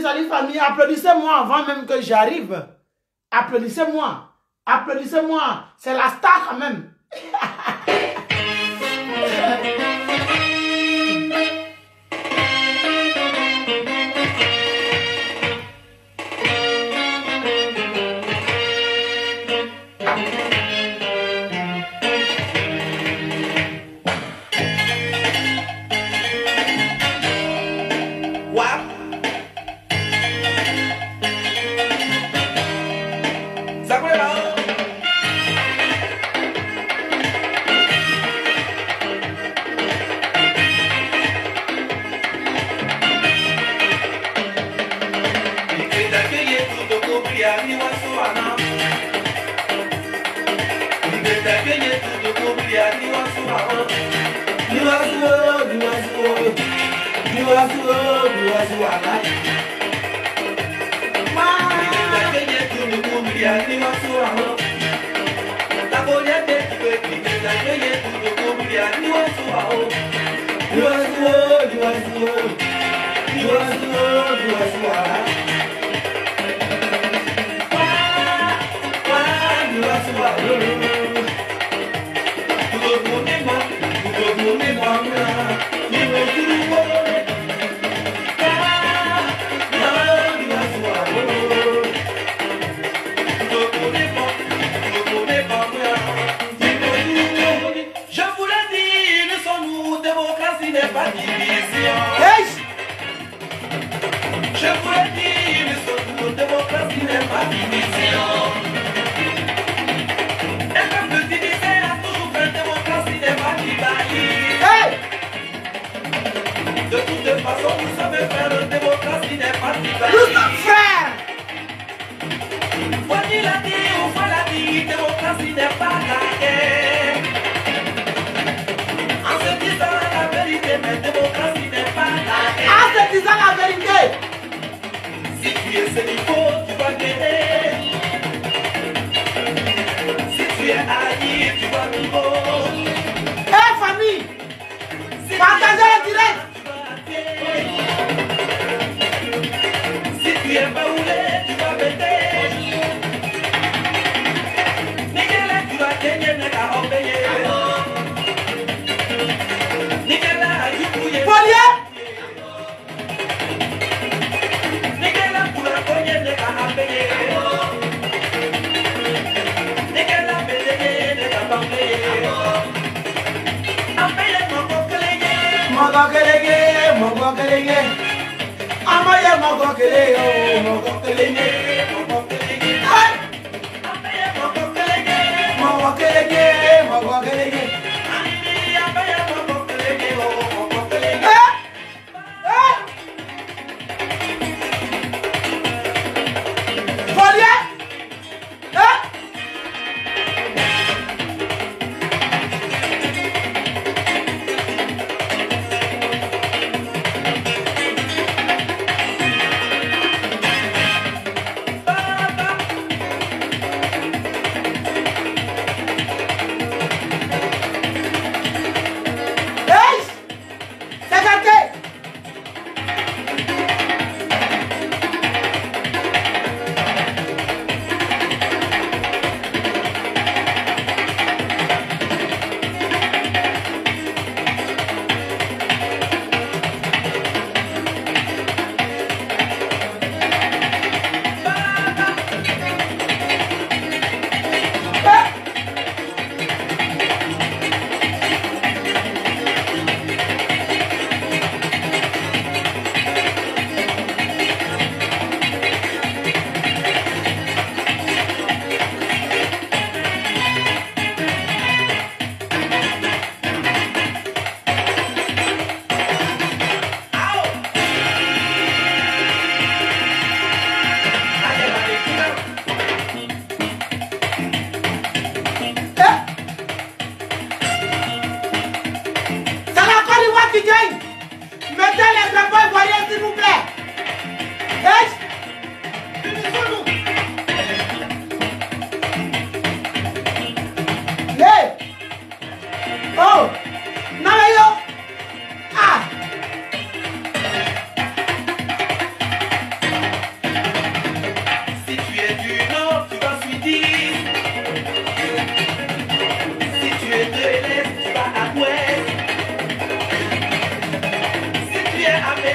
Salut famille, applaudissez-moi avant même que j'arrive. Applaudissez-moi, applaudissez-moi, c'est la star quand même.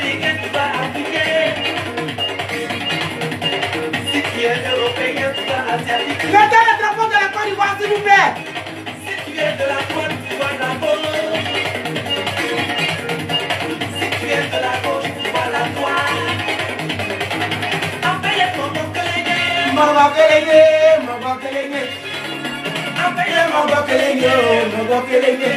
Guérégué, tu vas appliquer. Si tu es européen, tu vas asiatique. Mettez le drapeau de la Côte d'Ivoire, s'il vous plaît. Si tu es de la Côte, tu vois la gauche. Si tu es de la gauche, tu vois la droite. Appelez Mogo Guérégué. Mogo Guérégué, Mogo Guérégué. Appelez Mogo Guérégué, Mogo Guérégué.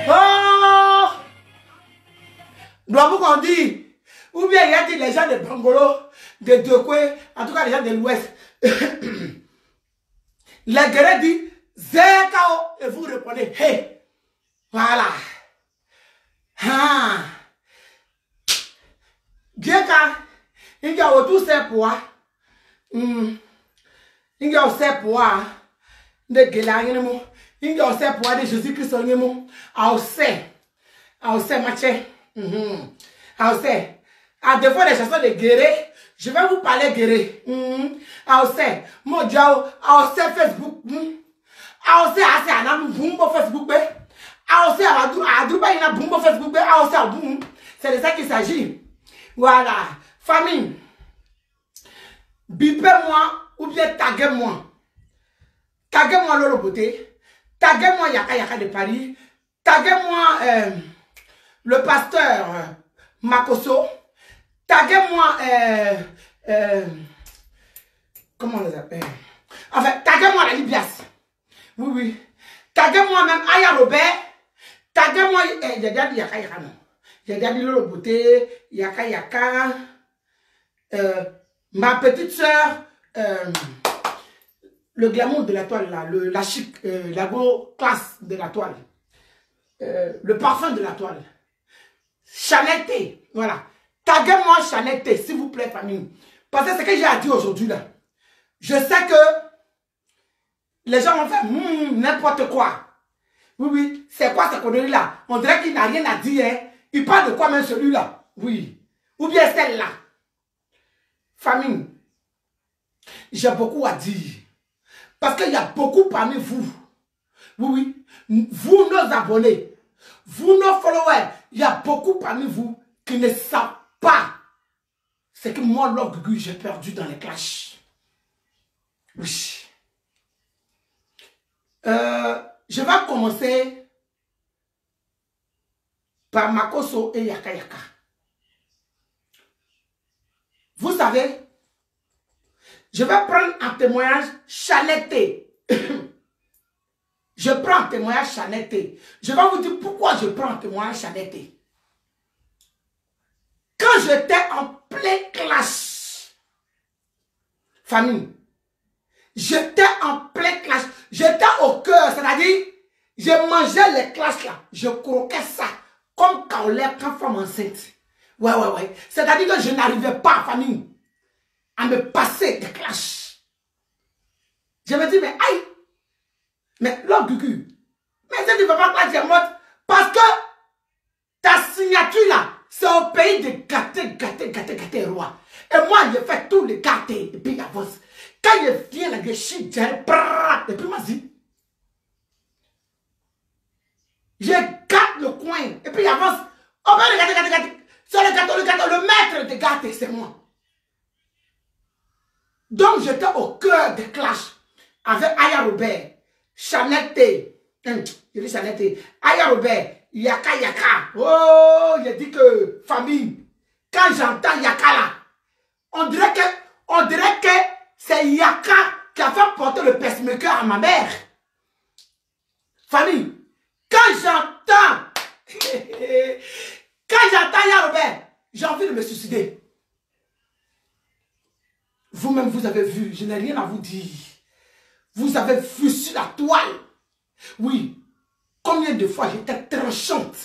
Oh! Doit-vous qu'on dit? Ou bien il y a dit les gens de Bangolo, de Dokwe, en tout cas les gens de l'Ouest. Les guerriers disent Zekao et vous répondez Hey! Voilà. Ah! Djeka, il y a autour de poids. Il y a aussi poids de Guélanimo. Il y a aussi poids de Jésus-Christ. Aosé, matché. Aosé. À défaut des chansons de guéré, je vais vous parler guéré. Aosé, mon Dieu, Aosé Facebook. Aosé, assez un boum Facebook. Aosé, à Dubaï, il y a un boum Facebook. Aosé, boum. C'est de ça qu'il s'agit. Voilà. Famille. Bipez-moi ou bien taguez-moi. Taguez-moi Lolo Beauté. Taguez-moi Yaka Yaka de Paris. Taguez-moi le pasteur Makoso. Taguez-moi comment on les appelle? Enfin, taguez-moi la Libias. Oui, oui. Taguez-moi même Aya Robert. Taguez-moi Yaka Yaka non. Yaka Lolo Beauté. Yaka Yaka. Ma petite soeur, le glamour de la toile, là, la chic, la beau classe de la toile, le parfum de la toile, Chanel, voilà. Taguez-moi Chanel, s'il vous plaît, famille. Parce que ce que j'ai à dire aujourd'hui, là, je sais que les gens vont faire n'importe quoi. Oui, oui, c'est quoi cette connerie-là? On dirait qu'il n'a rien à dire. Hein? Il parle de quoi même celui-là? Oui. Ou bien celle-là. Famille, j'ai beaucoup à dire. Parce qu'il y a beaucoup parmi vous. Oui, oui. Vous, nos abonnés. Vous, nos followers. Il y a beaucoup parmi vous qui ne savent pas ce que moi, l'orgueil, j'ai perdu dans les clashs. Oui. Je vais commencer par Makoso et Yaka Yaka. Vous savez, je vais prendre un témoignage Chanel. Je prends un témoignage Chanel. Je vais vous dire pourquoi je prends un témoignage Chanel. Quand j'étais en plein clash, famille, j'étais en plein clash, j'étais au cœur, c'est-à-dire, je mangeais les clashs là, je croquais ça, comme quand on lève quand femme enceinte. Ouais. C'est-à-dire que je n'arrivais pas, famille, à me passer des clashs. Je me dis, mais aïe, mais l'orgueil, mais si tu ne veux pas clasher mode, parce que ta signature là, c'est au pays de gâter, roi. Et moi, je fais tous les gâtés, et puis il avance. Quand je viens là, je chie, et puis moi, je gâte le coin, et puis il avance. On va le gâter. Sur le gâteau, le maître de gâter, c'est moi. Donc, j'étais au cœur des clashs avec Aya Robert, Chanel T. Je dis Chanel T. Aya Robert, Yaka Yaka. Oh, j'ai dit que, famille, quand j'entends Yaka là, on dirait que c'est Yaka qui a fait porter le pacemaker à ma mère. Famille, quand j'entends Aya Robert, j'ai envie de me suicider. Vous-même, vous avez vu, je n'ai rien à vous dire. Vous avez vu sur la toile. Oui. Combien de fois j'étais tranchante.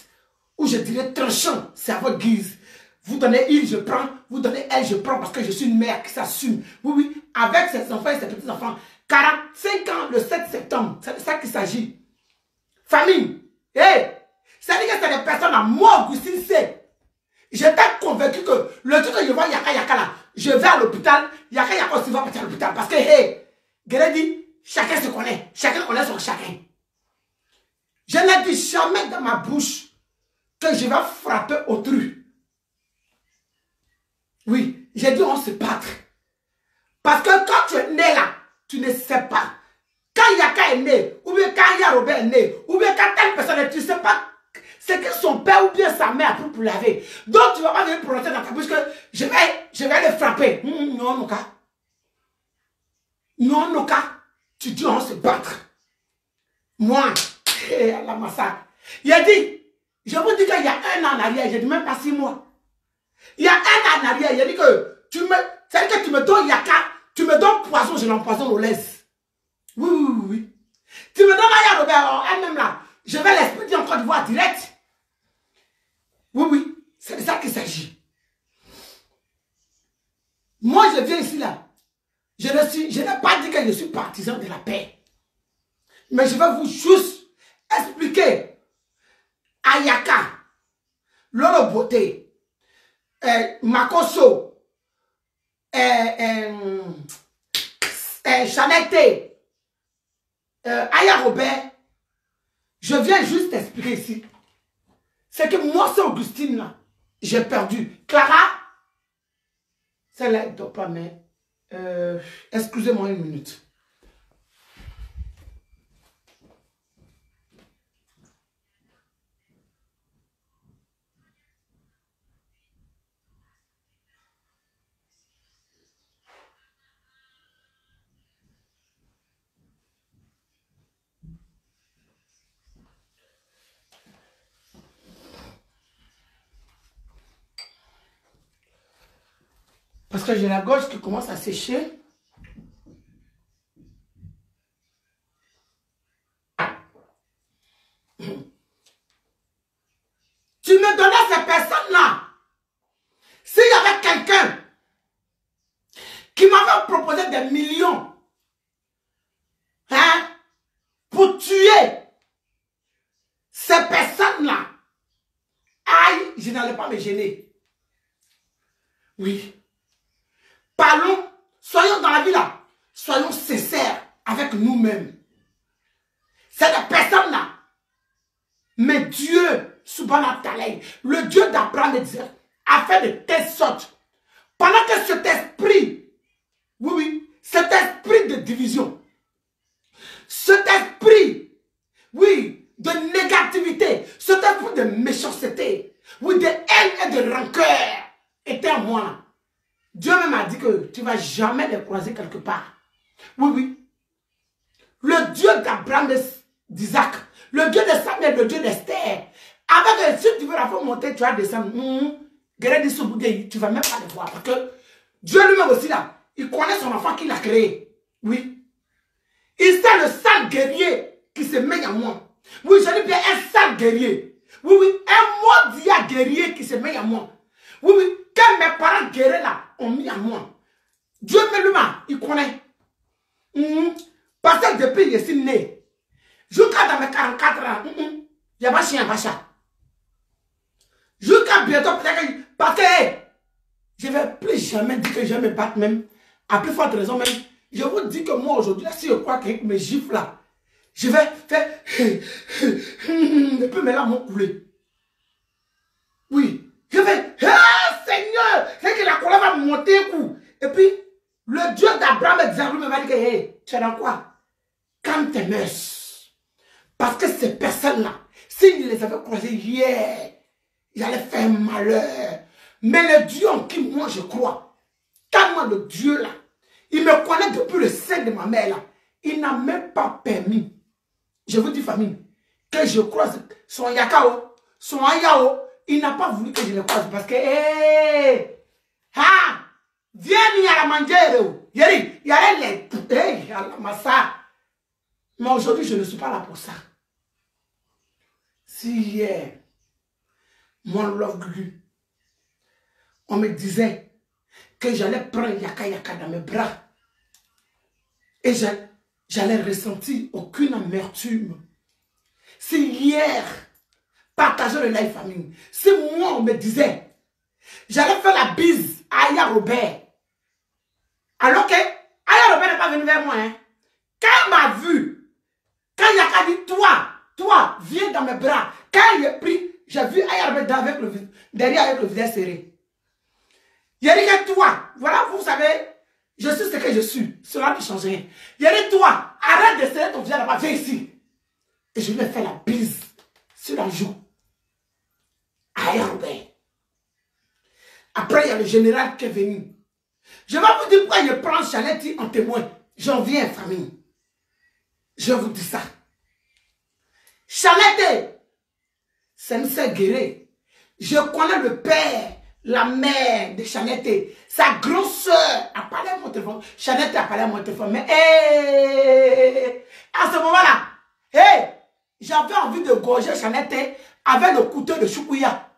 Ou je dirais tranchant, c'est à votre guise. Vous donnez il, je prends. Vous donnez elle, je prends parce que je suis une mère qui s'assume. Oui. Avec ses enfants et ses petits-enfants. 45 ans le 7 septembre. C'est de ça qu'il s'agit. Famille. C'est-à-dire que c'est des personnes à moi, Augustine C. J'étais convaincu que le truc que je vois Yaka Yaka là, je vais à l'hôpital, Yaka Yaka aussi va partir à l'hôpital. Parce que, Guéré dit, chacun se connaît. Chacun connaît son chacun. Je n'ai dit jamais bouche que je vais frapper autrui. Oui, j'ai dit on se battre. Parce que quand tu es né là, tu ne sais pas. Quand Yaka est né, ou bien quand Yarobé est né, ou bien quand telle personne est, tu ne sais pas c'est que son père ou bien sa mère a pris pour laver. Donc tu ne vas pas venir prononcer dans ta bouche que je vais le frapper. Non, non, cas. Non, non, cas. Tu dis on se battre. Moi, la massacre. Il a dit, je vous dis qu'il y a un an en arrière, j'ai dit même pas 6 mois. Il y a un an en arrière, il a dit que tu me donnes Yaka, tu me donnes poison, je l'empoisonne au lait. Oui, oui, oui, oui. Tu me donnes Aya Robert, elle-même là, je vais l'expédier en Côte d'Ivoire direct. Oui, oui, c'est de ça qu'il s'agit. Moi, je viens ici là. Je n'ai pas dit que je suis partisan de la paix. Mais je vais vous juste expliquer Ayaka, Lolo Beauté, Makoso, Chanette, Aya Robert. Je viens juste expliquer ici. C'est que moi, c'est Augustine là. J'ai perdu. Clara, celle-là, elle ne dort pas, mais excusez-moi une minute. Parce que j'ai la gorge qui commence à sécher. Tu me donnais ces personnes-là. S'il y avait quelqu'un qui m'avait proposé des millions, hein, pour tuer ces personnes-là, aïe, je n'allais pas me gêner. Oui. Parlons, soyons dans la vie là, soyons sincères avec nous-mêmes. C'est des personnes-là. Mais Dieu, subhanahu wa ta'ala, le Dieu d'Abraham et d'Isaac, a fait de telle sorte, pendant que cet esprit, oui, oui, cet esprit de division, cet esprit, oui, de négativité, cet esprit de méchanceté, oui, de haine et de rancœur était en moi. Dieu même a dit que tu ne vas jamais les croiser quelque part. Oui, oui. Le Dieu d'Abraham, d'Isaac, le Dieu de Samuel, le Dieu d'Esther. Avec si tu veux la faire monter, tu vas descendre. Tu ne vas même pas le voir. Parce que Dieu lui-même aussi là, il connaît son enfant qu'il a créé. Oui. Il sait le sale guerrier qui se met en moi. Oui, je dis bien un sale guerrier. Oui, oui, un maudit guerrier qui se met en moi. Oui, oui, quand mes parents guerriers là ont mis en moi. Dieu lui-même, il connaît. Parce que depuis que je suis né, jusqu'à dans mes 44 ans, il n'y a pas chien, pas chat. Jusqu'à bientôt, peut-être parce que je ne vais plus jamais dire que je vais me battre même. À plus forte raison même. Je vous dis que moi aujourd'hui, si je crois qu'avec mes gifles là, je vais faire. Et puis mes larmes vont couler. Oui. Je vais. Ah Seigneur! C'est que la colère va me monter un coup. Et puis, le Dieu d'Abraham et d'Isaac me va dire que hey, tu es dans quoi? Calme tes mœurs. Parce que ces personnes-là, s'ils les avaient croisées hier, ils allaient faire malheur. Mais le Dieu en qui moi je crois, tellement le Dieu là, il me connaît depuis le sein de ma mère là, il n'a même pas permis, je vous dis famille, que je croise son Yakao, son Ayao, il n'a pas voulu que je le croise parce que, viens il y a la manger, il y a les, il y a la massa. Mais aujourd'hui, je ne suis pas là pour ça. Si hier, mon love glu, on me disait que j'allais prendre Yaka dans mes bras et j'allais ressentir aucune amertume. Si hier, partageons le live famille, si moi on me disait, j'allais faire la bise à Aya Robert, alors que Aya Robert n'est pas venu vers moi, hein. Quand elle m'a vu, quand Yaka dit, toi, toi, viens dans mes bras. Quand il est pris, j'ai vu Ayarbe derrière avec le visage serré. Il a dit que toi, voilà, vous savez, je suis ce que je suis. Cela ne change rien. Il a dit toi, arrête de serrer ton visage là-bas, viens ici. Et je lui ai fait la bise sur la joue. Ayarbe. Après, il y a le général qui est venu. Je vais vous dire pourquoi je prends Chanetti en témoin. J'en viens, famille. Je vous dis ça. Chanetti, c'est une sœur guérée. Je connais le père, la mère de Chanetti. Sa grosse sœur a parlé à mon téléphone. Chanetti a parlé à mon téléphone. Mais à ce moment-là, j'avais envie de gorger Chanetti avec le couteau de Choukouya.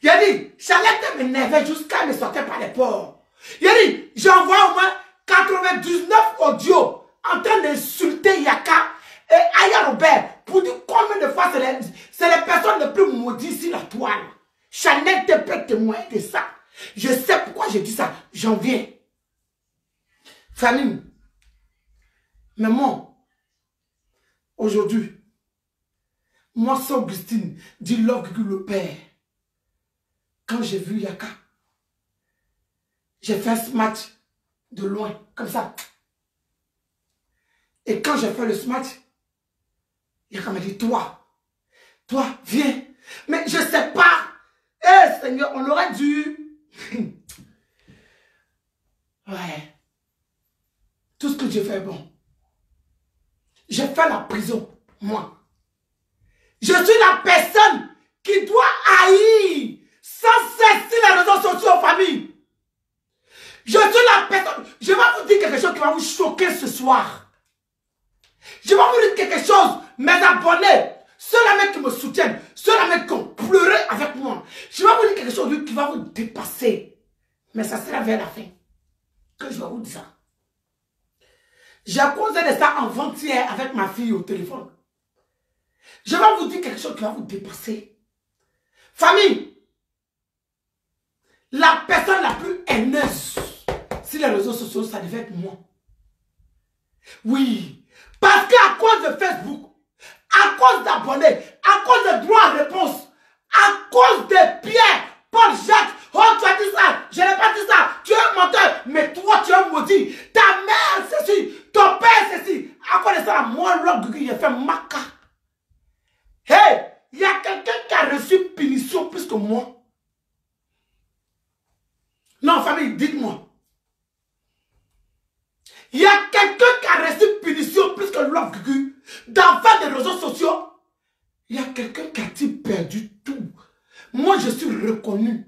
Il a dit, Chanetti m'énervait jusqu'à me sortir par les pores. Il a dit, j'envoie au moins 99 audios en train d'insulter Yaka et Aya Robert pour dire combien de fois c'est les personnes les plus maudites sur la toile. Chanetti peut témoigner de ça. Je sais pourquoi je dis ça. J'en viens. Famille. Mais moi, aujourd'hui, moi, c'est Augustine, dit Love le père. Quand j'ai vu Yaka, j'ai fait un match de loin, comme ça. Et quand j'ai fait le match, Yaka m'a dit, toi, viens. Mais je ne sais pas. Seigneur, on aurait dû... Ouais. Tout ce que j'ai fait est bon. J'ai fait la prison, moi. Je suis la personne qui doit haïr sans cesse les réseaux sociaux, famille. Je suis la personne. Je vais vous dire quelque chose qui va vous choquer ce soir. Je vais vous dire quelque chose, mes abonnés, ceux-là qui me soutiennent, ceux-là qui ont pleuré avec moi. Je vais vous dire quelque chose qui va vous dépasser. Mais ça sera vers la fin que je vais vous dire ça. J'ai causé de ça avant-hier avec ma fille au téléphone. Je vais vous dire quelque chose qui va vous dépasser. Famille, la personne la plus haineuse sur les réseaux sociaux, ça devait être moi. Oui, parce qu'à cause de Facebook, à cause d'abonnés, à cause de droits à réponse, à cause de Pierre, Paul, Jacques, oh tu as dit ça, je n'ai pas dit ça, tu es un menteur, mais toi tu es maudit, ta mère c'est ci, ton père c'est ci, à cause de ça, moi l'homme j'ai fait maca. Hey, il y a quelqu'un qui a reçu punition plus que moi. Non, famille, dites-moi. Il y a quelqu'un qui a reçu punition plus que l'homme dans des réseaux sociaux. Il y a quelqu'un qui a-t-il perdu tout. Moi, je suis reconnu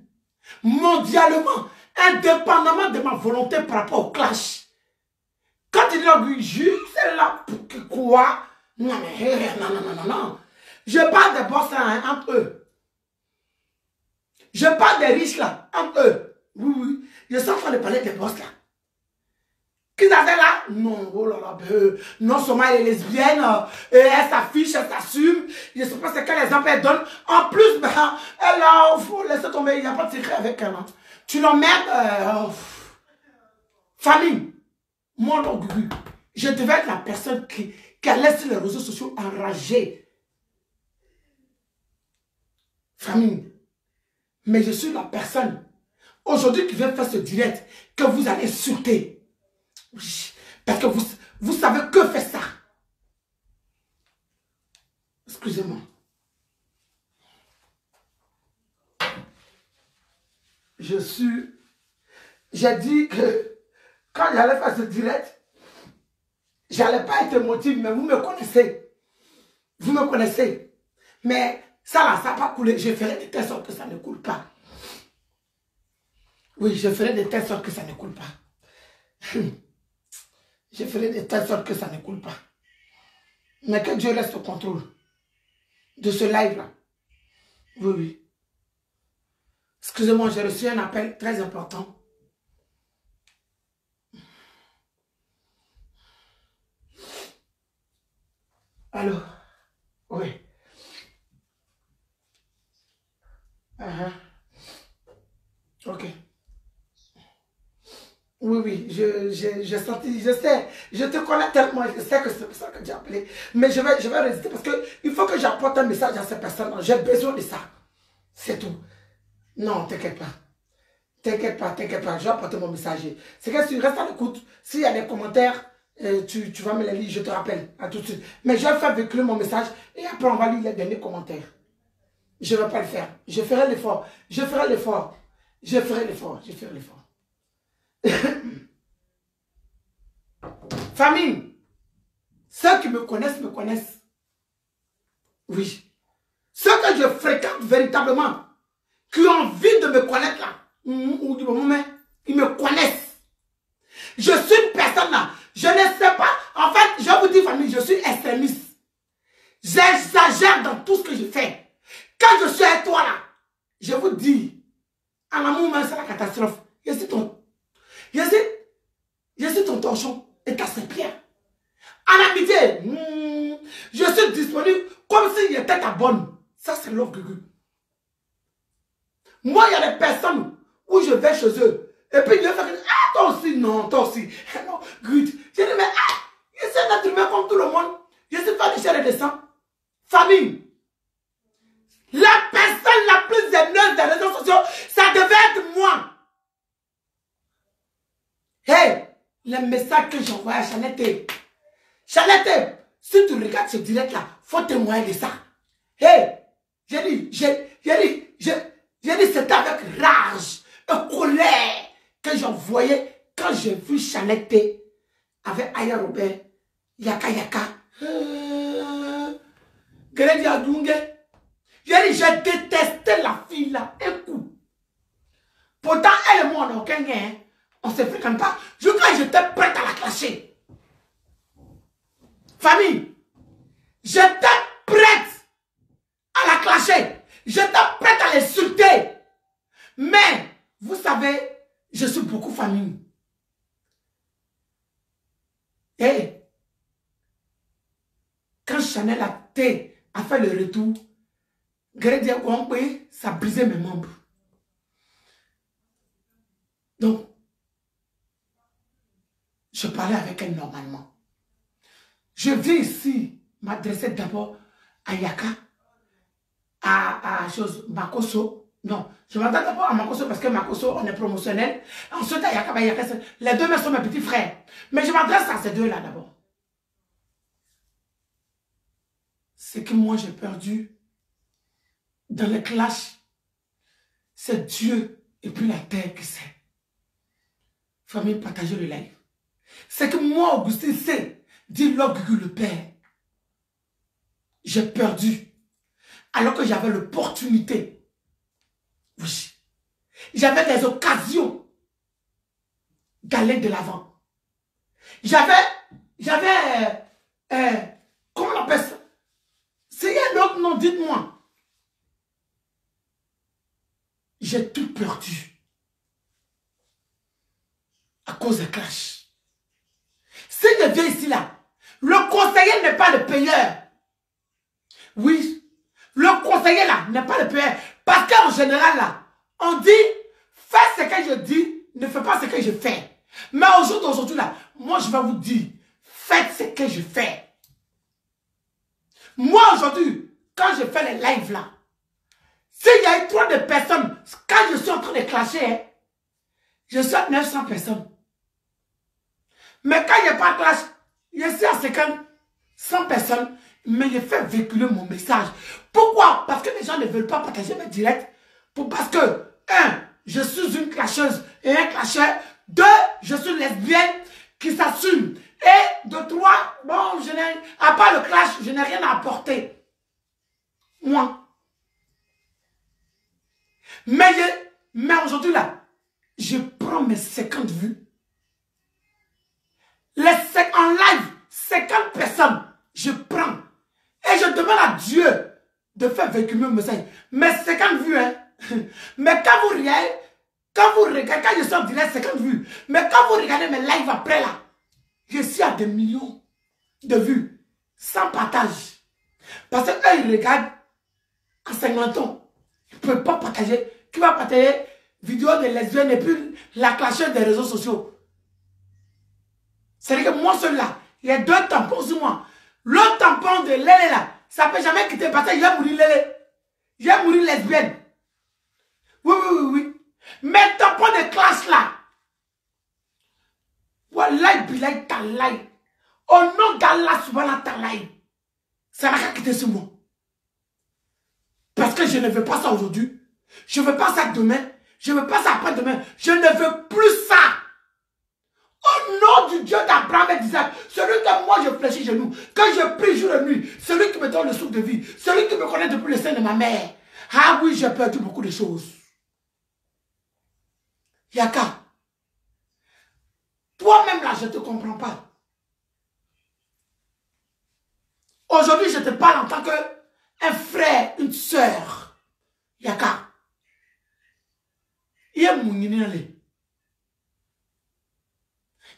mondialement, indépendamment de ma volonté par rapport au clash. Quand il dit l'homme, c'est là pour quoi? Non, mais non. Je parle des boss là, entre eux. Je parle des riches là, entre eux. Oui. Je suis en train de parler des boss là. Qu'ils avaient là? Non, oh là là, non seulement elle est lesbienne, elle s'affiche, elle s'assume. Je ne sais pas ce que les hommes elle donnent. En plus, elle a, il faut laisser tomber, il n'y a pas de secret avec elle. Hein. Tu l'emmerdes. Famille, moi, l'orgueil, je devais être la personne qui a laissé les réseaux sociaux enragés. Famille, mais je suis la personne aujourd'hui qui vient faire ce direct que vous allez insulter. Parce que vous savez que fait ça. Excusez-moi. J'ai dit que quand j'allais faire ce direct, j'allais pas être émotif, mais vous me connaissez. Vous me connaissez. Mais ça là, ça n'a pas coulé. Je ferai de telle sorte que ça ne coule pas. Oui, je ferai de telle sorte que ça ne coule pas. Je ferai de telle sorte que ça ne coule pas. Mais que Dieu reste au contrôle de ce live-là. Oui. Excusez-moi, j'ai reçu un appel très important. Allô? Oui. Ok. Oui, j'ai senti, je sais, je te connais tellement, je sais que c'est pour ça que j'ai appelé. Mais je vais résister parce qu'il faut que j'apporte un message à ces personnes. J'ai besoin de ça. C'est tout. Non, t'inquiète pas. T'inquiète pas, je vais apporter mon message. C'est que si tu restes à l'écoute, s'il y a des commentaires, tu vas me les lire, je te rappelle. À tout de suite. Mais je vais faire véhiculer mon message et après on va lire les derniers commentaires. Je ne vais pas le faire. Je ferai l'effort. Je ferai l'effort. Je ferai l'effort. Je ferai l'effort. Famille, ceux qui me connaissent, me connaissent. Oui. Ceux que je fréquente véritablement, qui ont envie de me connaître là, ou du moment, ils me connaissent. Je suis une personne là. Je ne sais pas. En fait, je vous dis, famille, je suis extrémiste. J'exagère dans tout ce que je fais. Quand je suis avec toi là, je vous dis, en amour, c'est la catastrophe. Je suis ton torchon et ta serpillère. En amitié, je suis disponible comme s'il était ta bonne. Ça, c'est l'orgueil. Moi, il y a des personnes où je vais chez eux. Et puis, ils me font, ah, toi aussi, non, toi aussi. Non, good. Je dis, mais, je suis un être humain comme tout le monde. Je suis pas de chair et de sang. Famille. La personne la plus haineuse des réseaux sociaux, ça devait être moi. Hey, le message que j'envoie à Chanette. Chanette, si tu regardes ce direct là, faut témoigner de ça. Hey, j'ai dit, c'était avec rage et colère que j'envoyais quand j'ai vu Chanette avec Aya Robert, Yaka Yaka. J'ai détesté la fille là, un coup. Pourtant, elle et moi, on n'a aucun gain. On ne se fréquente pas. Quand j'étais prête à la clasher. Famille, j'étais prête à la clasher. J'étais prête à l'insulter. Mais, vous savez, je suis beaucoup famille. Et, quand Chanel a fait le retour, ça a brisé mes membres. Donc, je parlais avec elle normalement. Je viens ici m'adresser d'abord à Yaka, à Makoso. Non, je m'adresse d'abord à Makoso parce que Makoso, on est promotionnel. Ensuite, à Yaka, les deux sont mes petits frères. Mais je m'adresse à ces deux-là d'abord. C'est que moi, j'ai perdu dans le clash. C'est Dieu et puis la terre qui sait. Famille, partagez le live. C'est que moi, Augustin, c'est, dit l'orgueil le Père. J'ai perdu. Alors que j'avais l'opportunité. Oui. J'avais des occasions d'aller de l'avant. Comment on appelle ça? C'est un autre nom, dites-moi. J'ai tout perdu. À cause de clash. Si je viens ici là, le conseiller n'est pas le payeur. Oui, le conseiller là n'est pas le payeur. Parce qu'en général là, on dit, fais ce que je dis, ne fais pas ce que je fais. Mais au jour d'aujourd'hui là, moi je vais vous dire, faites ce que je fais. Moi aujourd'hui, quand je fais les lives là, s'il y a eu trop de personnes, quand je suis en train de clasher, hein, je suis à 900 personnes. Mais quand il n'y a pas de clash, je suis à 50, 100 personnes, mais je fais véhiculer mon message. Pourquoi? Parce que les gens ne veulent pas partager mes directs. Parce que, 1, je suis une clasheuse et un clasheur. 2, je suis lesbienne qui s'assume. Et de 3, bon, à part le clash, je n'ai rien à apporter. Moi. Mais aujourd'hui là, je prends mes 50 vues. En live, 50 personnes, je prends. Et je demande à Dieu de faire véhiculer mon message. Mais 50 vues, hein. Mais quand vous regardez, quand je suis en direct, 50 vues. Mais quand vous regardez mes lives après là, je suis à des millions de vues. Sans partage. Parce qu'eux, ils regardent à 50 ans. Ils ne peuvent pas partager. Qui va partager vidéo de lesbiennes et puis la clasheuse des réseaux sociaux? C'est-à-dire que moi, celui-là, il y a 2 tampons sur moi. L'autre tampon de Lélé, là, ça ne peut jamais quitter parce que je vais mourir Lélé. Je vais mourir lesbienne. Oui, oui, oui, oui. Mais tampon de classe, là. Wallahi, billahi, talahi. Au nom d'Allah, subhanahu talahi. Ça n'a qu'à quitter sur moi. Parce que je ne veux pas ça aujourd'hui. Je ne veux pas ça demain. Je ne veux pas ça après-demain. Je ne veux plus ça. Au nom du Dieu d'Abraham et d'Isaac, celui que moi je fléchis genoux, que je prie jour et nuit, celui qui me donne le souffle de vie, celui qui me connaît depuis le sein de ma mère. Ah oui, j'ai perdu beaucoup de choses. Yaka, toi-même là, je ne te comprends pas. Aujourd'hui, je te parle en tant qu'un frère, une soeur. Yaka, il y a mon inélé.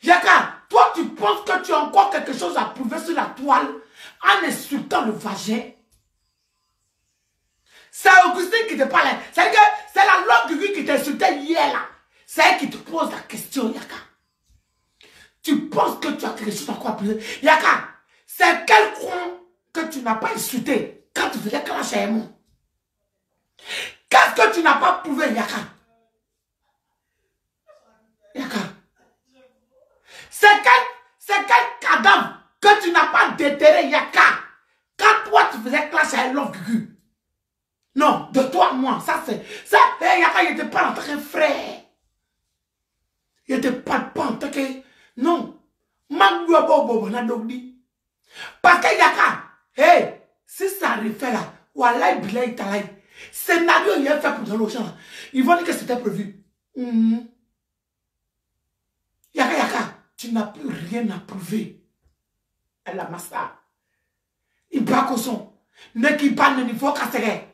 Yaka, toi tu penses que tu as encore quelque chose à prouver sur la toile en insultant le vagin? C'est Augustine qui te parle. C'est la langue qui t'insultait hier là. C'est elle qui te pose la question, Yaka. Tu penses que tu as quelque chose à quoi prouver? Yaka, c'est quel con que tu n'as pas insulté quand tu faisais clash à Aimon? Qu'est-ce que tu n'as pas prouvé, Yaka? Yaka. C'est quel cadavre que tu n'as pas déterré, Yaka, quand toi tu faisais clash à Love Gugu? Non, de toi à moi, ça c'est... Ça, Yaka, il n'était pas en tant que frère. Il n'était pas en tant que... Non. Parce que Yaka, hey, si ça refait là, Wallahi billahi talahi, scénario il est fait pour dans l'océan. Ils vont dire que c'était prévu. Yaka, tu n'as plus rien à prouver. Elle a massa. Il bat qu'au son. Ne qui bat ne faut qu'à serrer.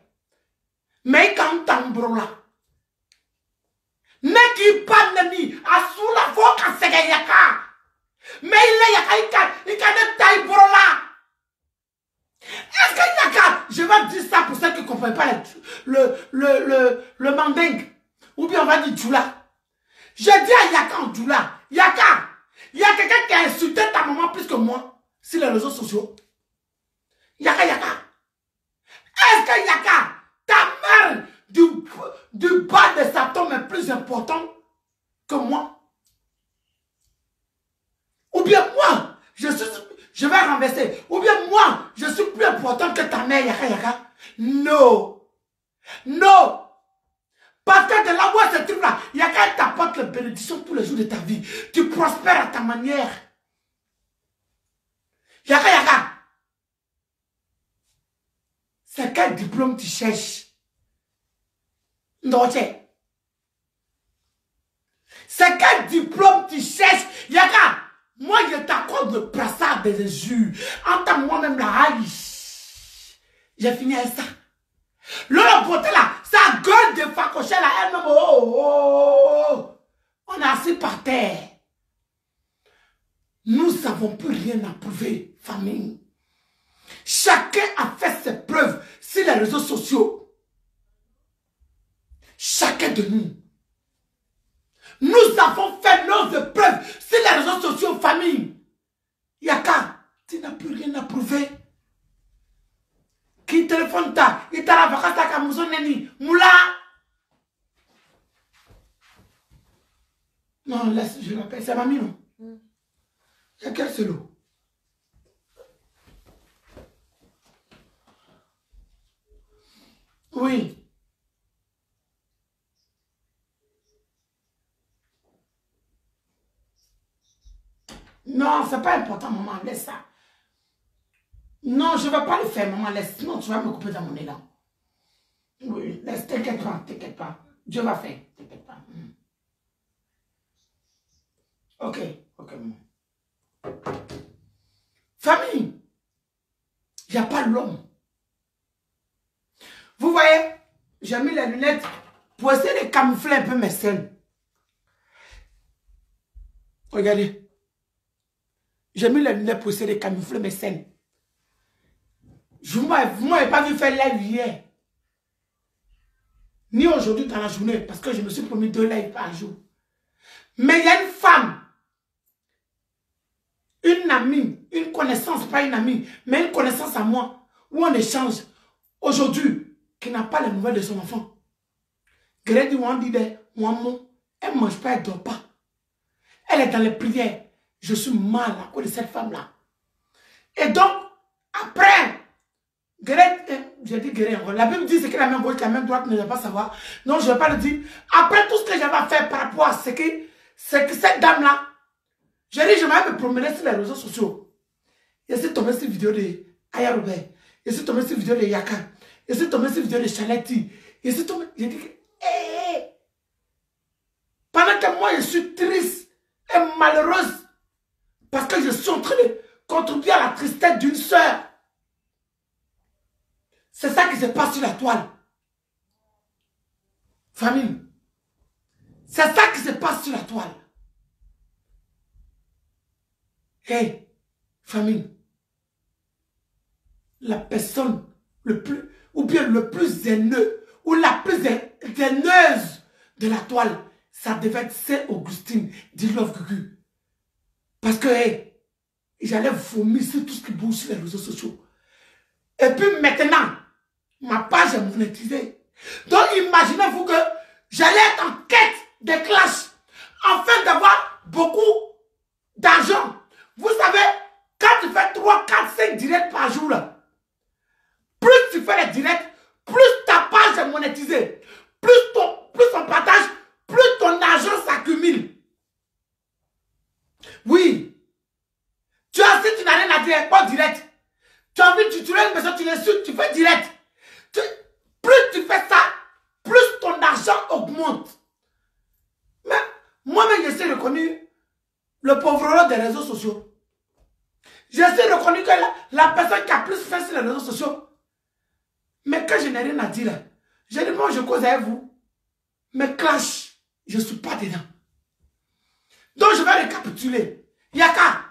Mais quand t'en là. Ne qui bat ne ni à sous la faut qu'à serrer Yaka. Mais il est Yaka, il ne taille là. Est-ce que Yaka, je vais dire ça pour ceux qui ne comprennent pas le mandingue. Ou bien on va dire Djoula. Je dis à Yaka en Djoula, Yaka, il y a quelqu'un qui a insulté ta maman plus que moi sur les réseaux sociaux. Yaka. Est-ce que Yaka, ta mère du bas de sa tombe est plus important que moi? Ou bien moi, je vais renverser. Ou bien moi, je suis plus important que ta mère, Yaka. Non. Parce que de là où elle se trouve là, Yaka t'apporte la bénédiction tous les jours de ta vie. Tu prospères à ta manière. Yaka. C'est quel diplôme tu cherches? Non, c'est quel diplôme tu cherches? Yaka, moi je t'accorde le brassard des injures. En tant que moi-même là, aïe. J'ai fini avec ça. L'autre beauté là, sa gueule de facoché là, elle-même, on est assis par terre. Nous n'avons plus rien à prouver, famille. Chacun a fait ses preuves sur les réseaux sociaux. Chacun de nous. Nous avons fait nos preuves sur les réseaux sociaux, famille. Yaka, tu n'as plus rien à prouver. Qui téléphone ta, il t'a la vacance à Kamouzo Neni, Moula. Non, laisse, je l'appelle, c'est mamie, non? Il y a quel solo? Oui. Non, c'est pas important, maman, laisse ça. Non, je ne vais pas le faire, maman, laisse. Sinon, tu vas me couper dans mon élan. Oui, laisse, t'inquiète pas. Dieu va faire, t'inquiète pas. Ok, maman. Famille, il n'y a pas l'homme. Vous voyez, j'ai mis les lunettes pour essayer de camoufler un peu mes scènes. Regardez. J'ai mis les lunettes pour essayer de camoufler mes scènes. Vous ne m'avez pas vu faire live hier. Ni aujourd'hui dans la journée, parce que je me suis promis 2 lives par jour. Mais il y a une femme une amie, une connaissance, pas une amie, mais une connaissance à moi, où on échange, aujourd'hui, qui n'a pas les nouvelles de son enfant. Grady on dit, maman, elle ne mange pas, elle ne dort pas. Elle est dans les prières. Je suis mal à cause de cette femme-là. Et donc, après, j'ai dit Grady, la Bible dit c'est que la main gauche, la main droite ne doit pas savoir. Non, je ne vais pas le dire. Après tout ce que j'avais à faire par rapport à ce que cette dame-là, j'ai dit, je vais me promener sur les réseaux sociaux. Je suis tombé sur une vidéo de Aya Robert. Je suis tombé sur une vidéo de Yaka. Je suis tombé sur une vidéo de Chanetti. Je suis tombé. J'ai dit que. Pendant que moi je suis triste et malheureuse. Parce que je suis en train de contribuer à la tristesse d'une soeur. C'est ça qui se passe sur la toile. Famille. C'est ça qui se passe sur la toile. Hey, famille. La personne le plus, ou bien le plus haineux, ou la plus haineuse de la toile, ça devait être Saint-Augustine, d'Ilove Gugu. Parce que, hey, j'allais vomir sur tout ce qui bouge sur les réseaux sociaux. Et puis maintenant, ma page est monétisée. Donc imaginez-vous que j'allais être en quête de clash, afin d'avoir beaucoup d'argent. Vous savez, quand tu fais 3, 4, 5 directs par jour, là, plus tu fais les directs, plus ta page est monétisée. Plus on partage, plus ton argent s'accumule. Oui. Tu as, si tu n'as rien à dire, pas direct. Tu as envie de tuer une personne, tu l'insultes, tu fais direct. Plus tu fais ça, plus ton argent augmente. Mais moi-même, je suis reconnu le pauvre des réseaux sociaux. Je suis reconnu que la personne qui a plus fait sur les réseaux sociaux. Mais quand je n'ai rien à dire, je dis moi je cause avec vous. Mais clash, je ne suis pas dedans. Donc je vais récapituler. Yaka,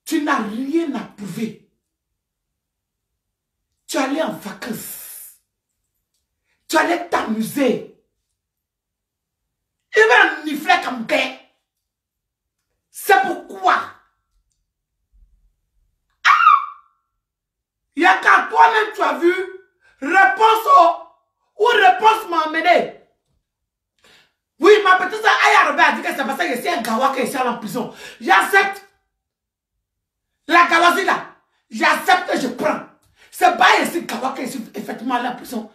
tu n'as rien à prouver. Tu allais en vacances. Tu allais t'amuser. Il va nifler comme gay. C'est pourquoi. Yaka, toi-même tu as vu, réponse ou réponse m'a emmené. Oui, ma petite soeur Aya Robert a dit que c'est parce que je suis un gawa qui est en prison. J'accepte. La gawazie là, j'accepte que je prends. C'est pas ici gawa qui est effectivement à la prison.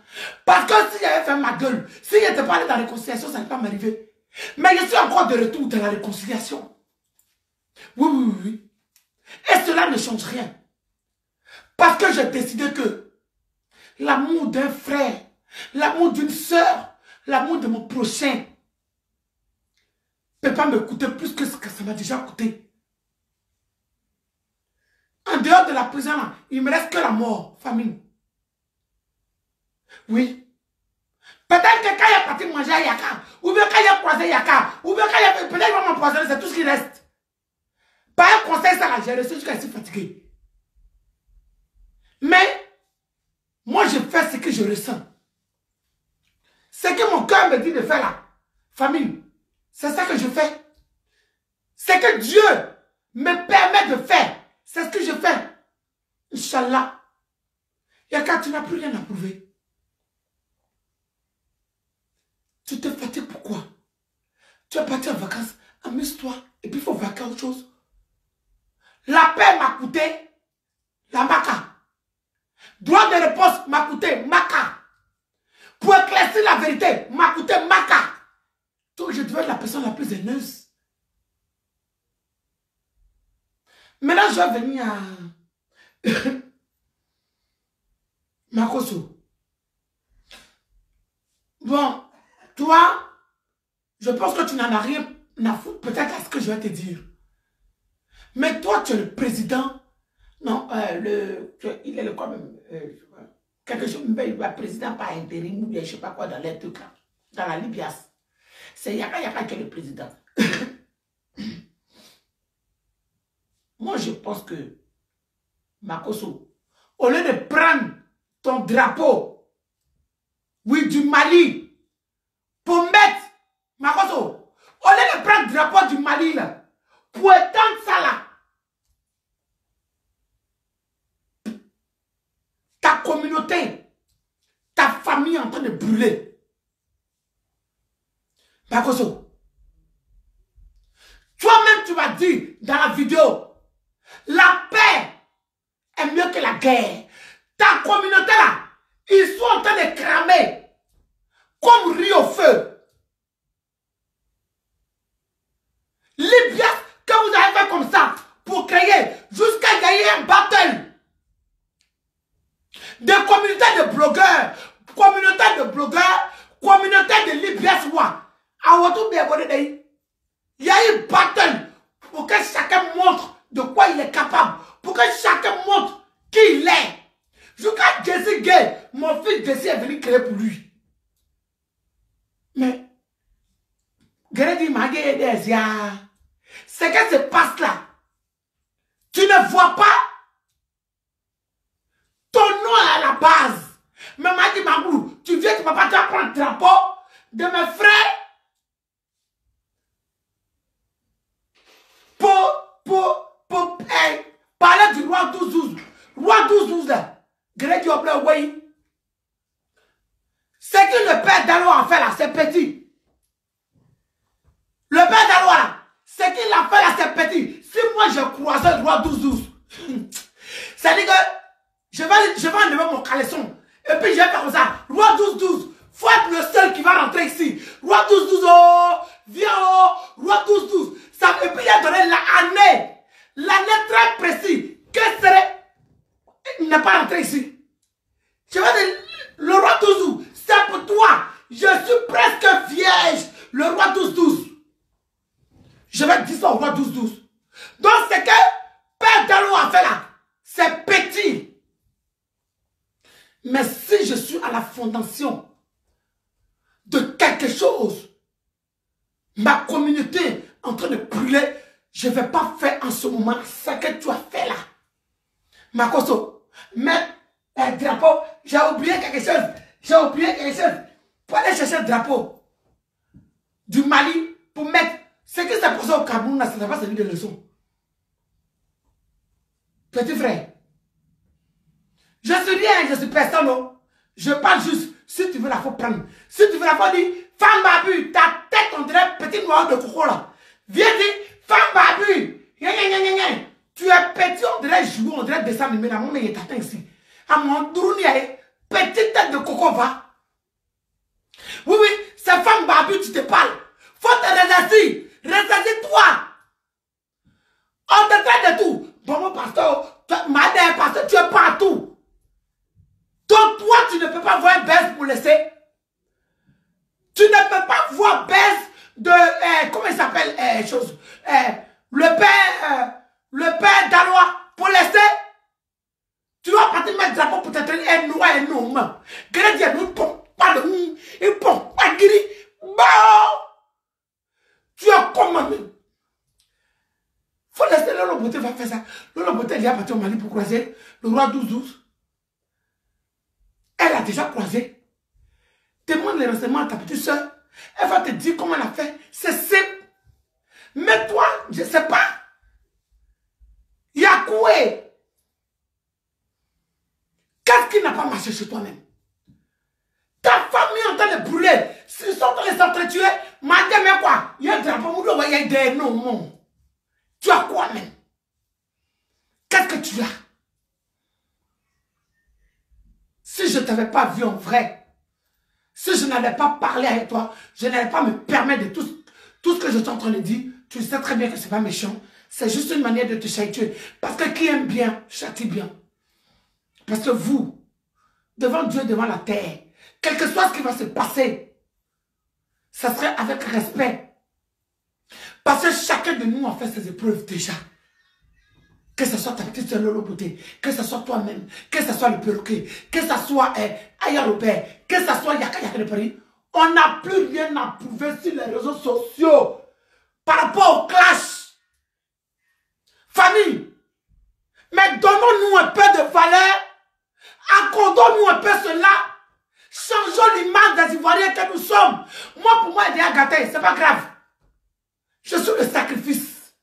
Parce que si j'avais fait ma gueule, si je n'étais pas allé dans la réconciliation, ça ne pas m'arriver. Mais je suis encore de retour dans la réconciliation. Oui, oui, oui, oui. Et cela ne change rien. Parce que j'ai décidé que l'amour d'un frère, l'amour d'une soeur, l'amour de mon prochain ne peut pas me coûter plus que ce que ça m'a déjà coûté. En dehors de la prison, là, il ne me reste que la mort, famille. Oui. Peut-être que quand il est parti manger à Yaka, ou bien quand il a croisé Yaka, ou bien quand il a peut-être qu'il va m'empoisonner, c'est tout ce qui reste. Par un conseil, ça, j'ai reçu jusqu'à suis fatigué. Mais, moi, je fais ce que je ressens. Ce que mon cœur me dit de faire là, famille, c'est ça que je fais. Ce que Dieu me permet de faire, c'est ce que je fais. Inch'Allah. Yaka, tu n'as plus rien à prouver. Tu te fatigues pourquoi? Tu es parti en vacances, amuse-toi, et puis il faut vaquer autre chose. La paix m'a coûté la maca. Droit de réponse m'a coûté maca. Pour éclaircir la vérité, m'a coûté maca. Donc je devais être la personne la plus haineuse. Maintenant, je vais venir à Makoso. Bon, toi, je pense que tu n'en as rien à foutre peut-être à ce que je vais te dire. Mais toi, tu es le président. Non, il est le quoi même quelque chose, le président par intérim ou bien je ne sais pas quoi dans les trucs là. Dans la Libias. C'est Yaka qui est le président. Moi, je pense que Makoso, au lieu de prendre ton drapeau, oui, du Mali, pour mettre, Makoso, au lieu de prendre le drapeau du Mali, là, pour étendre ça là. Ta communauté, ta famille est en train de brûler. Bakoso, toi-même tu m'as dit dans la vidéo, la paix est mieux que la guerre. Ta communauté là, ils sont en train de cramer comme riz au feu. Libya, que vous avez fait comme ça pour créer, jusqu'à gagner un battle. Des communautés de blogueurs, communautés de Libya. Il y a une battle pour que chacun montre de quoi il est capable, pour que chacun montre qui il est. Jusqu'à Jesse Gay, mon fils Jesse est venu créer pour lui. Mais, ce qui se passe là, tu ne vois pas ton nom est à la base. Mais Madi Mabou, tu viens, tu ne vas pas prendre le drapeau de mes frères pour parler du roi 12-12. Roi 12-12 là. Greg Yoblé, oui. Ce que le père Dalo a fait là, c'est petit. Le père Dalo là, ce qu'il a fait là, c'est petit. Si moi je croisais le roi 12-12, c'est-à-dire que je vais enlever mon caleçon. Et puis je vais faire comme ça. Roi 12-12. Faut être le seul qui va rentrer ici. Roi 12-12. Oh, viens oh. Roi 12-12. Et puis il a donné l'année. L'année très précise. Quel serait. Il n'est pas rentré ici. Je vais dire. Le roi 12-12. C'est pour toi. Je suis presque vierge. Le roi 12-12. Je vais dire ça au roi 12-12. Donc c'est que Père Dalo a fait là. C'est petit. Mais si je suis à la fondation de quelque chose, ma communauté est en train de brûler, je ne vais pas faire en ce moment ce que tu as fait là. Makoso, mais drapeau, j'ai oublié quelque chose. Pour aller chercher le drapeau du Mali pour mettre ce qui s'est passé au Cameroun, ce n'est pas celui de leçon. Petit frère. Je suis rien, je suis personne. Non. Je parle juste. Si tu veux la faut prendre. Si tu veux la faut dire, femme babu, ta tête on dirait petit noir de coco là. Viens dire, femme babu. Tu es petit, on dirait jouer, on dirait descendre, mais mon il t'atteint ici. À mon drouni, petite tête de coco va. Oui, c'est femme babu, tu te parles. Faut te ressaisir. Ressaisis-toi. On te traite de tout. Bon, mon pasteur, madame, pasteur, tu es partout. Donc toi, tu ne peux pas voir un baisse pour laisser. Tu ne peux pas voir baisse de... comment il s'appelle le père Dalois pour laisser. Tu dois partir mettre drapeau pour t'être un noir et un homme. Grédien, nous ne pouvons pas de nous. Ils ne pouvons pas de gris. Tu es comme même. Faut laisser Lolo Beauté va faire ça. Lolo Beauté est parti au Mali pour croiser le roi 12-12. Elle a déjà croisé. Demande les renseignements à ta petite soeur. Elle va te dire comment elle a fait. C'est simple. Mais toi, je ne sais pas. Yakoué. Qu'est-ce qui n'a pas marché chez toi-même? Ta famille est en train de brûler. S'ils sont en train de s'entretuer, madame, mais quoi? Il y a un drapeau, il y a des noms. Tu as quoi même? Qu'est-ce que tu as? Si je ne t'avais pas vu en vrai, si je n'avais pas parlé avec toi, je n'allais pas me permettre de tout ce que je suis en train de dire. Tu sais très bien que ce n'est pas méchant. C'est juste une manière de te châtier. Parce que qui aime bien, châtie bien. Parce que vous, devant Dieu, devant la terre, quel que soit ce qui va se passer, ça serait avec respect. Parce que chacun de nous a fait ses épreuves déjà. Que ce soit ta petite soeur Lolo Beauté, que ce soit toi-même, que ce soit le perroquet, que ce soit Aya Robert, que ce soit Yaka Yaka de Paris, on n'a plus rien à prouver sur les réseaux sociaux par rapport au clash. Famille, mais donnons-nous un peu de valeur, accordons-nous un peu cela, changeons l'image des Ivoiriens que nous sommes. Moi, pour moi, il est gâté, c'est pas grave. Je suis le sacrifice.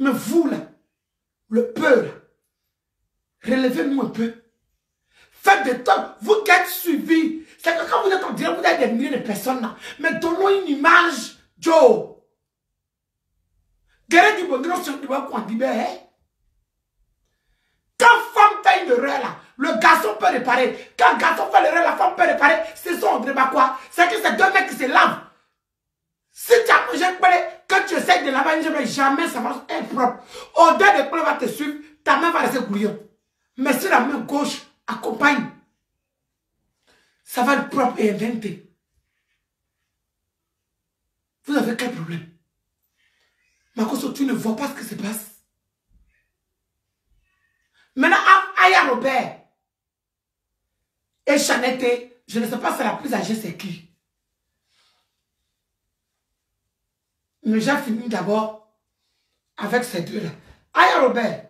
Mais vous, là, le peur, là, relevez-nous un peu. Faites des temps, vous qui êtes suivis. C'est que quand vous êtes en direct, vous êtes des milliers de personnes là. Mais donnons une image, Joe. Quand femme fait une erreur là, le garçon peut réparer. Quand le garçon fait l'erreur, la femme peut réparer. C'est son quoi. C'est que c'est deux mecs qui se lavent. Si tu as mangé quand tu essaies de laver une jambe, jamais ça va être propre. Au-delà de quoi va te suivre, ta main va rester bouillante. Mais si la main gauche accompagne, ça va être propre et inventé. Vous avez quel problème? Makoso, tu ne vois pas ce qui se passe. Maintenant, Aya Robert et Chanette, je ne sais pas si la plus âgée c'est qui. Mais j'ai fini d'abord avec ces deux-là. Aya Robert.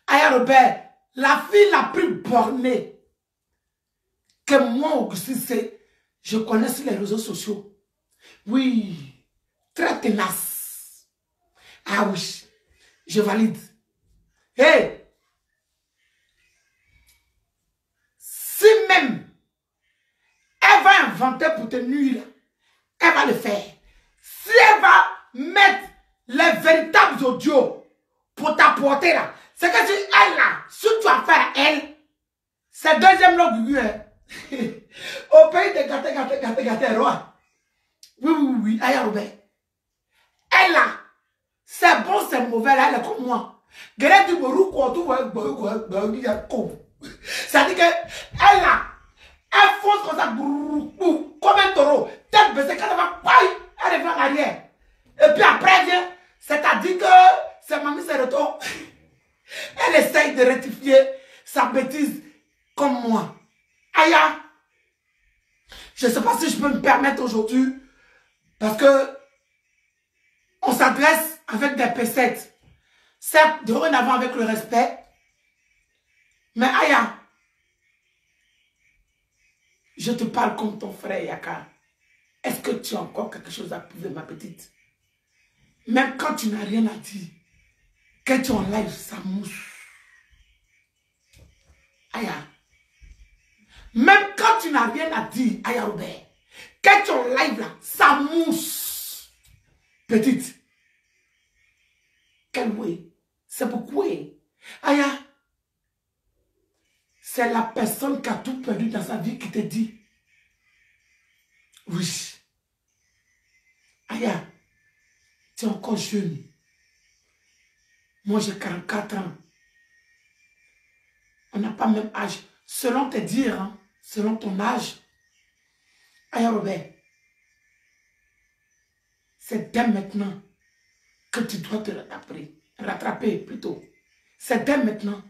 Aya Robert, la fille la plus bornée que moi, Augustin, c'est, je connais sur les réseaux sociaux. Oui, très tenace. Ah oui, je valide. Hey, si même elle va inventer pour te nuire, elle va le faire. Si elle va mettre les véritables audios pour t'apporter là, c'est que si elle là, si tu as affaire à elle, c'est deuxième langue, hein. Au pays de gâté, roi. Oui, Aya Robert. Elle là, c'est bon, c'est mauvais, là, elle est comme moi. C'est-à-dire que elle là, elle fonce comme ça, comme un taureau. Tête baissée, quand elle va, elle revient en arrière. Et puis après, elle vient, c'est-à-dire que c'est mamie, c'est retour. Elle essaye de rectifier sa bêtise comme moi. Aya, je ne sais pas si je peux me permettre aujourd'hui, parce que on s'adresse avec des pesettes. Certes, dorénavant avec le respect. Mais Aya, je te parle comme ton frère Yaka. Est-ce que tu as encore quelque chose à prouver, ma petite? Même quand tu n'as rien à dire, quand tu es en live, ça mousse. Aya. Même quand tu n'as rien à dire, Aya Robert, quand tu es en live là, ça mousse. Petite. Quel oui. C'est beaucoup. Aya. C'est la personne qui a tout perdu dans sa vie qui te dit. Oui. Aya. Tu es encore jeune. Moi j'ai 44 ans. On n'a pas le même âge. Selon tes dires, hein, selon ton âge. Aya Robert. C'est dès maintenant que tu dois te rattraper plutôt. C'est dès maintenant.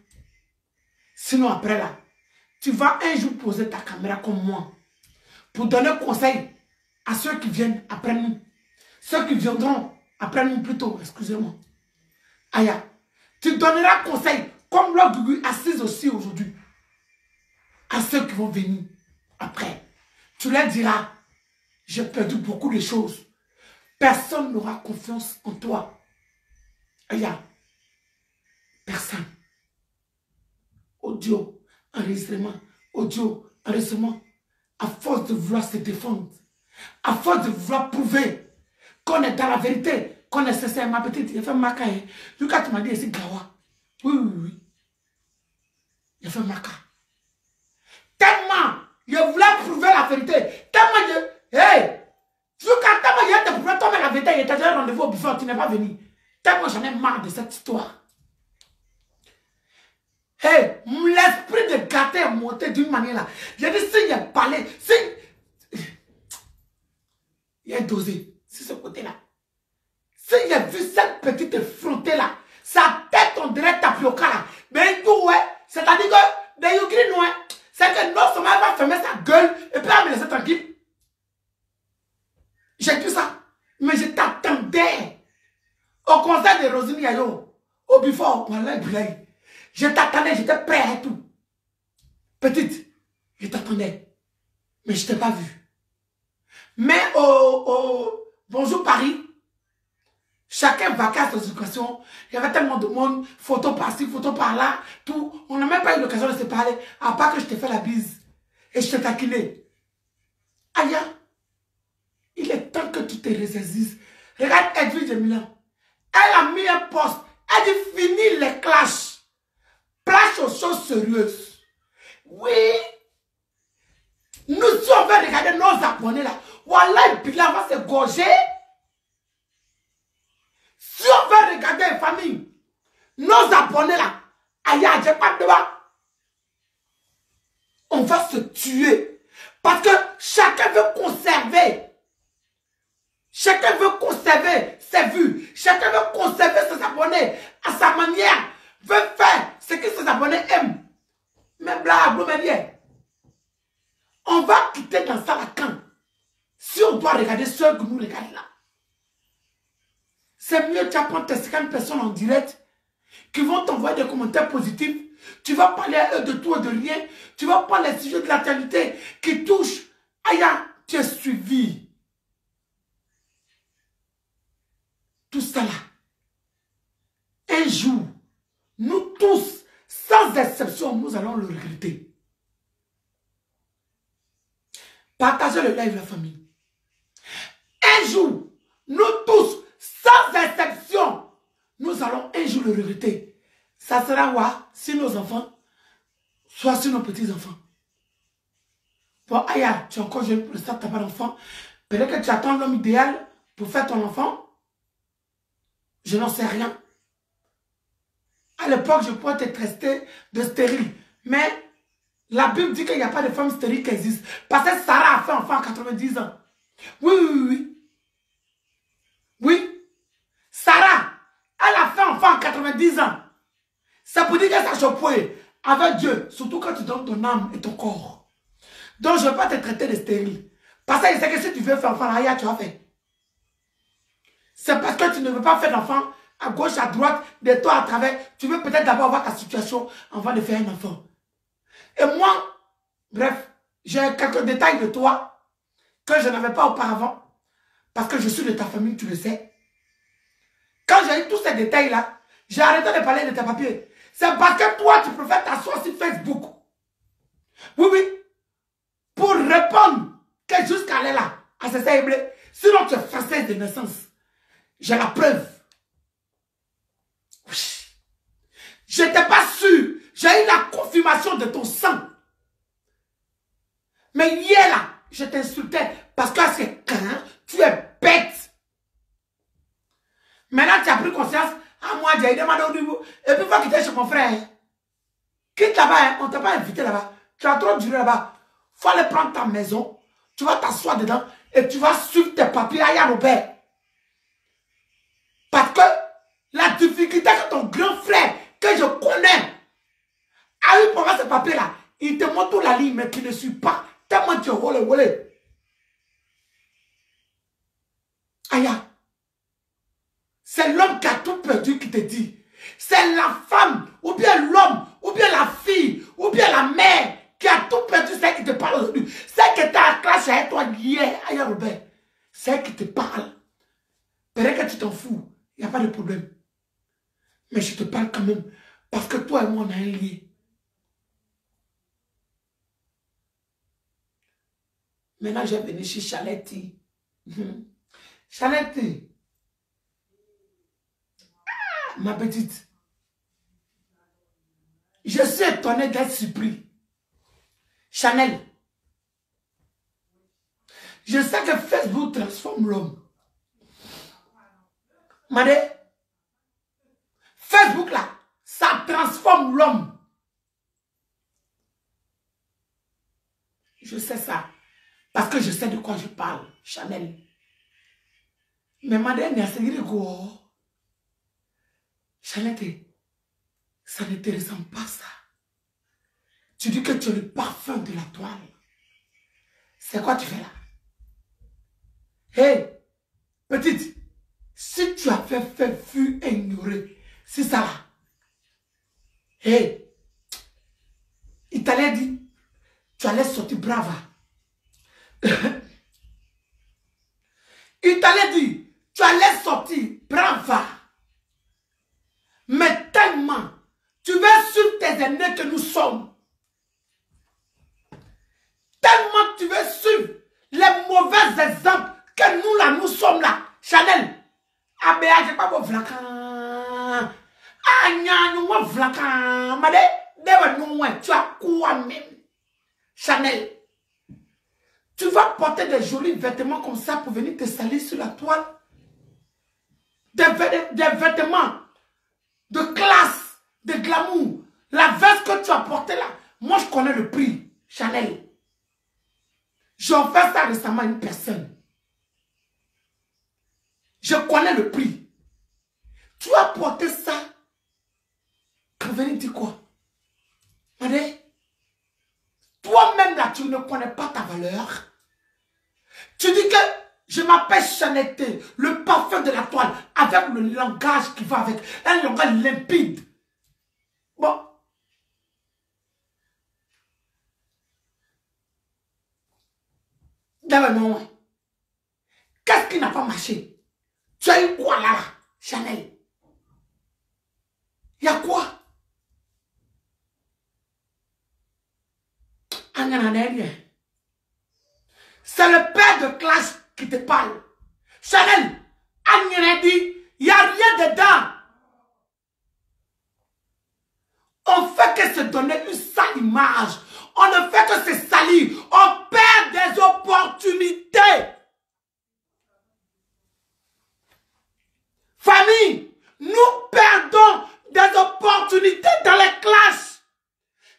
Sinon après là, tu vas un jour poser ta caméra comme moi pour donner conseil à ceux qui viennent après nous. Ceux qui viendront après nous plutôt, excusez-moi. Aya, tu donneras conseil comme l'autre Gugu assise aussi aujourd'hui à ceux qui vont venir après. Tu leur diras, j'ai perdu beaucoup de choses. Personne n'aura confiance en toi. Aya, personne. Audio, enregistrement, audio, enregistrement. À force de vouloir se défendre, à force de vouloir prouver qu'on est dans la vérité, qu'on est sincère, ma petite, il a fait maca. Lucas, tu m'as dit, c'est Gawa. Oui. Il a fait maca. Tellement, je voulais prouver la vérité. Tellement, hey, Lucas, tellement, il a te prouver toi, mais la vérité, il t'a donné rendez-vous au buffet, tu n'es pas venu. Tellement, j'en ai marre de cette histoire. Hey, l'esprit de gâter est monté d'une manière là. J'ai dit, si il a parlé, si il a dosé, c'est ce côté-là. Si il a vu cette petite effrontée là, sa tête on dirait tapioca là. Mais tout, ouais, c'est-à-dire que, ben, c'est que non seulement elle va fermer sa gueule et puis elle va me laisser tranquille. J'ai vu ça, mais je t'attendais au concert de Rosine Yayo, au Bifort, voilà, Blaye. Je t'attendais, j'étais prêt à tout. Petite, je t'attendais. Mais je ne t'ai pas vu. Mais au Bonjour Paris, Chacun vaquait à son éducation. Il y avait tellement de monde, photo par-ci, photo par-là, tout. On n'a même pas eu l'occasion de se parler, à part que je t'ai fait la bise. Et je t'ai taquiné. Aya, il est temps que tu te ressaisisses. Regarde Edwige de Milan. Elle a mis un poste. Elle dit fini les clashs. Place aux choses sérieuses. Oui. Nous, si on veut regarder nos abonnés là, voilà, Bilan va se gorger. Si on veut regarder les familles, nos abonnés là, Aya, j'ai pas de droit. On va se tuer. Parce que chacun veut conserver. Chacun veut conserver ses vues. Chacun veut conserver ses abonnés à sa manière. Veut faire ce que ses abonnés aiment. Mais blague, on va quitter dans ça la camp. Si on doit regarder ceux que nous regardons là. C'est mieux tu apprends tes 50 personnes en direct qui vont t'envoyer des commentaires positifs. Tu vas parler à eux de tout et de rien. Tu vas prendre les sujets de l'actualité qui touchent. Aya, tu es suivi. Tout ça là. Un jour, nous tous, sans exception, nous allons le regretter. Partagez le live, la famille. Un jour, nous tous, sans exception, nous allons un jour le regretter. Ça sera quoi? Si nos enfants, soit si nos petits-enfants. Bon, Aya, tu es encore jeune pour ça, tu n'as pas d'enfant. Peut-être que tu attends l'homme idéal pour faire ton enfant. Je n'en sais rien. À l'époque, je pourrais te traiter de stérile. Mais la Bible dit qu'il n'y a pas de femme stérile qui existe. Parce que Sarah a fait enfant à 90 ans. Oui, oui, oui, oui. Oui. Sarah, elle a fait enfant à 90 ans. Ça peut dire qu'elle s'est chopée avec Dieu. Surtout quand tu donnes ton âme et ton corps. Donc, je ne vais pas te traiter de stérile. Parce que je sais que si tu veux faire enfant, là, tu vas faire. C'est parce que tu ne veux pas faire d'enfant à gauche, à droite, de toi à travers. Tu veux peut-être d'abord avoir ta situation avant de faire un enfant. Et moi, bref, j'ai quelques détails de toi que je n'avais pas auparavant. Parce que je suis de ta famille, tu le sais. Quand j'ai eu tous ces détails-là, j'ai arrêté de parler de tes papiers. C'est parce que toi, tu préfères t'asseoir sur Facebook. Oui, oui. Pour répondre que jusqu'à là, à ce ciblé. Sinon, tu es française de naissance. J'ai la preuve. Je n'étais pas sûr. J'ai eu la confirmation de ton sang. Mais hier là, je t'insultais parce que c'est quand tu es bête. Maintenant, tu as pris conscience. Ah, moi, j'ai demandé au niveau. Et puis, il faut quitter chez mon frère. Quitte là-bas, on ne t'a pas invité là-bas. Tu as trop duré là-bas. Il faut aller prendre ta maison. Tu vas t'asseoir dedans et tu vas suivre tes papiers à Yann Robert. Parce que la difficulté que ton grand frère, que je connais, a eu pour avoir ce papier-là, il te montre toute la ligne, mais tu ne suis pas. Tellement tu es volé. Aya, c'est l'homme qui a tout perdu qui te dit. C'est la femme, ou bien l'homme, ou bien la fille, ou bien la mère qui a tout perdu, c'est elle qui te parle aujourd'hui. Celle qui était à la classe avec toi hier, Aya Robert, c'est elle qui te parle. Peut-être que tu t'en fous. Il n'y a pas de problème. Mais je te parle quand même. Parce que toi et moi, on a un lien. Maintenant, je vais venir chez Chaletti. Chaletti. Ah, ma petite. Je suis étonné d'être surpris. Chanel. Je sais que Facebook transforme l'homme. Madé, Facebook là, ça transforme l'homme. Je sais ça. Parce que je sais de quoi je parle, Chanel. Mais madame, il y a ce que Chanel, ça ne te ressemble pas ça. Tu dis que tu es le parfum de la toile. C'est quoi tu fais là? Hé, petite, si tu as fait fut et ignoré, c'est ça là. Hé, il t'allait dire, tu allais sortir brava. Il t'allait dire, Tu allais sortir, brava. Mais tellement, tu veux suivre tes aînés que nous sommes. Tellement tu veux suivre les mauvais exemples que nous là, nous sommes là. Chanel. Ah ben, j'ai pas beau vlacan. Ah, nous moi vlacan. Madé, tu as quoi même? Chanel. Tu vas porter des jolis vêtements comme ça pour venir te salir sur la toile. Des vêtements de classe, de glamour. La veste que tu as portée là, moi je connais le prix. Chanel. J'ai offert ça récemment à une personne. Je connais le prix. Tu as porté ça pour venir dire quoi? Madé, toi-même là, tu ne connais pas ta valeur. Tu dis que je m'appelle Chanel, le parfum de la toile, avec le langage qui va avec, un langage limpide. Bon. D'abord, qu'est-ce qui n'a pas marché? Tu as eu quoi là, Chanel? Il y a quoi? C'est le père de classe qui te parle. Chanel, il n'y a rien dedans. On fait que se donner une sale image. On ne fait que se salir. On perd des opportunités. Famille, nous perdons des opportunités dans les classes.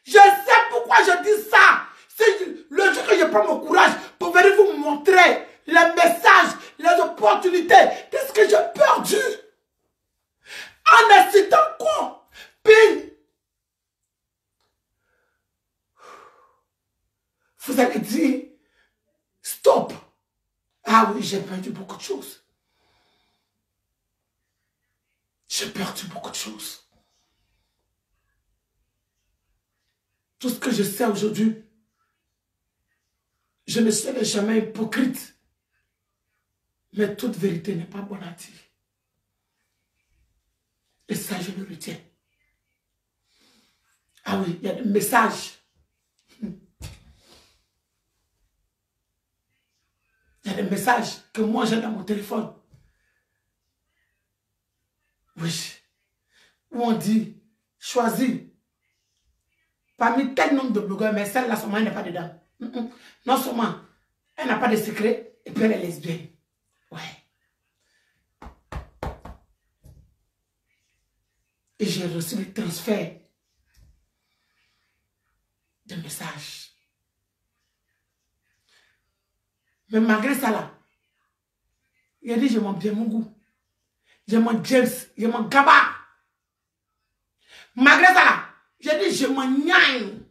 Je sais pourquoi je dis ça. C'est le jour que je prends mon courage pour venir vous montrer les messages, les opportunités. Qu'est-ce que j'ai perdu? En incitant quoi? Puis, vous allez dire, stop. Ah oui, j'ai perdu beaucoup de choses. J'ai perdu beaucoup de choses. Tout ce que je sais aujourd'hui, je ne serai jamais hypocrite. Mais toute vérité n'est pas bonne à dire. Et ça, je le retiens. Ah oui, il y a des messages. Il y a des messages que moi j'ai dans mon téléphone. Oui. Où on dit, choisis. Parmi tel nombre de blogueurs, mais celle-là, seulement, elle n'est pas dedans. Non seulement, elle n'a pas de secret, et puis elle est lesbienne. Ouais. Et j'ai reçu des transferts de messages. Mais malgré ça là, il a dit, je m'en bien mon goût. Je m'en James, je m'en Gaba. Malgré ça là, j'ai dit, je m'en Nyagne.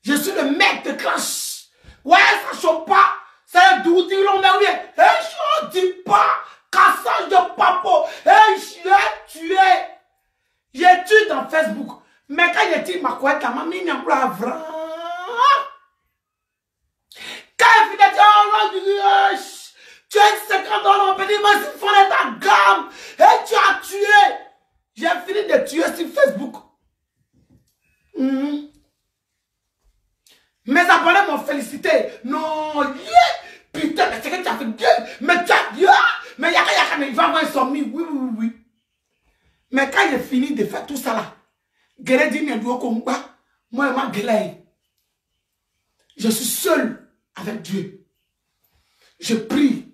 Je suis le maître de classe. Ouais, ça chauffe pas. C'est d'où dit l'on a oublié. Et je ne dis pas. Cassage de papo. Et je l'ai tué. J'ai tué dans Facebook. Mais quand j'ai tué ma couette, ma mamie n'a pas vrai. Quand il finit de dire, tu as 50 ans, on peut dire, mais si tu fais ta gamme. Et tu as tué. J'ai fini de tuer sur Facebook. Mes abonnés m'ont félicité. Non, yeah. Putain, mais c'est que tu as fait bien. Mais tu as dit, mais il va avoir un sommeil. Oui, oui, oui. Mais quand j'ai fini de faire tout ça là, moi, je suis seul avec Dieu. Je prie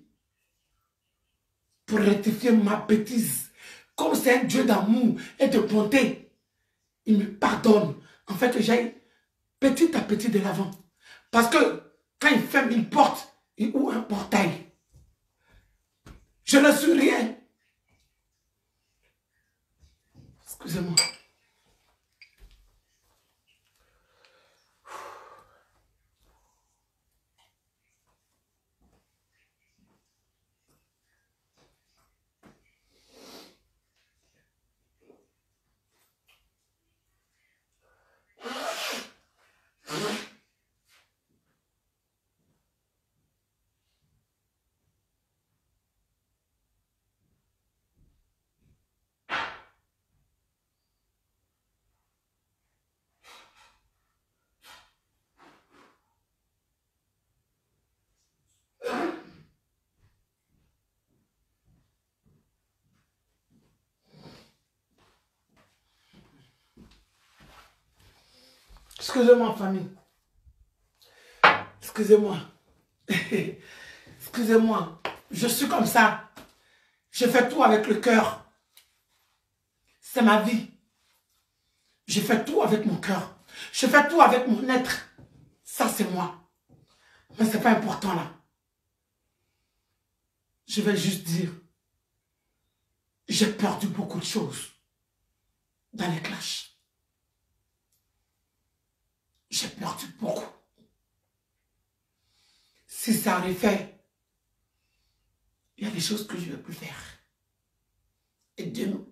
pour rectifier ma bêtise. Comme c'est un Dieu d'amour et de bonté, il me pardonne. En fait, que j'aille petit à petit de l'avant. Parce que quand il ferme une porte, il ouvre un portail. Je ne suis rien. Excusez-moi. Excusez-moi, famille. Excusez-moi. Excusez-moi. Je suis comme ça. Je fais tout avec le cœur. C'est ma vie. Je fais tout avec mon cœur. Je fais tout avec mon être. Ça, c'est moi. Mais ce n'est pas important là. Je vais juste dire, j'ai perdu beaucoup de choses dans les clashs. J'ai perdu beaucoup. Si ça aurait fait, il y a des choses que je ne vais plus faire. Et Dieu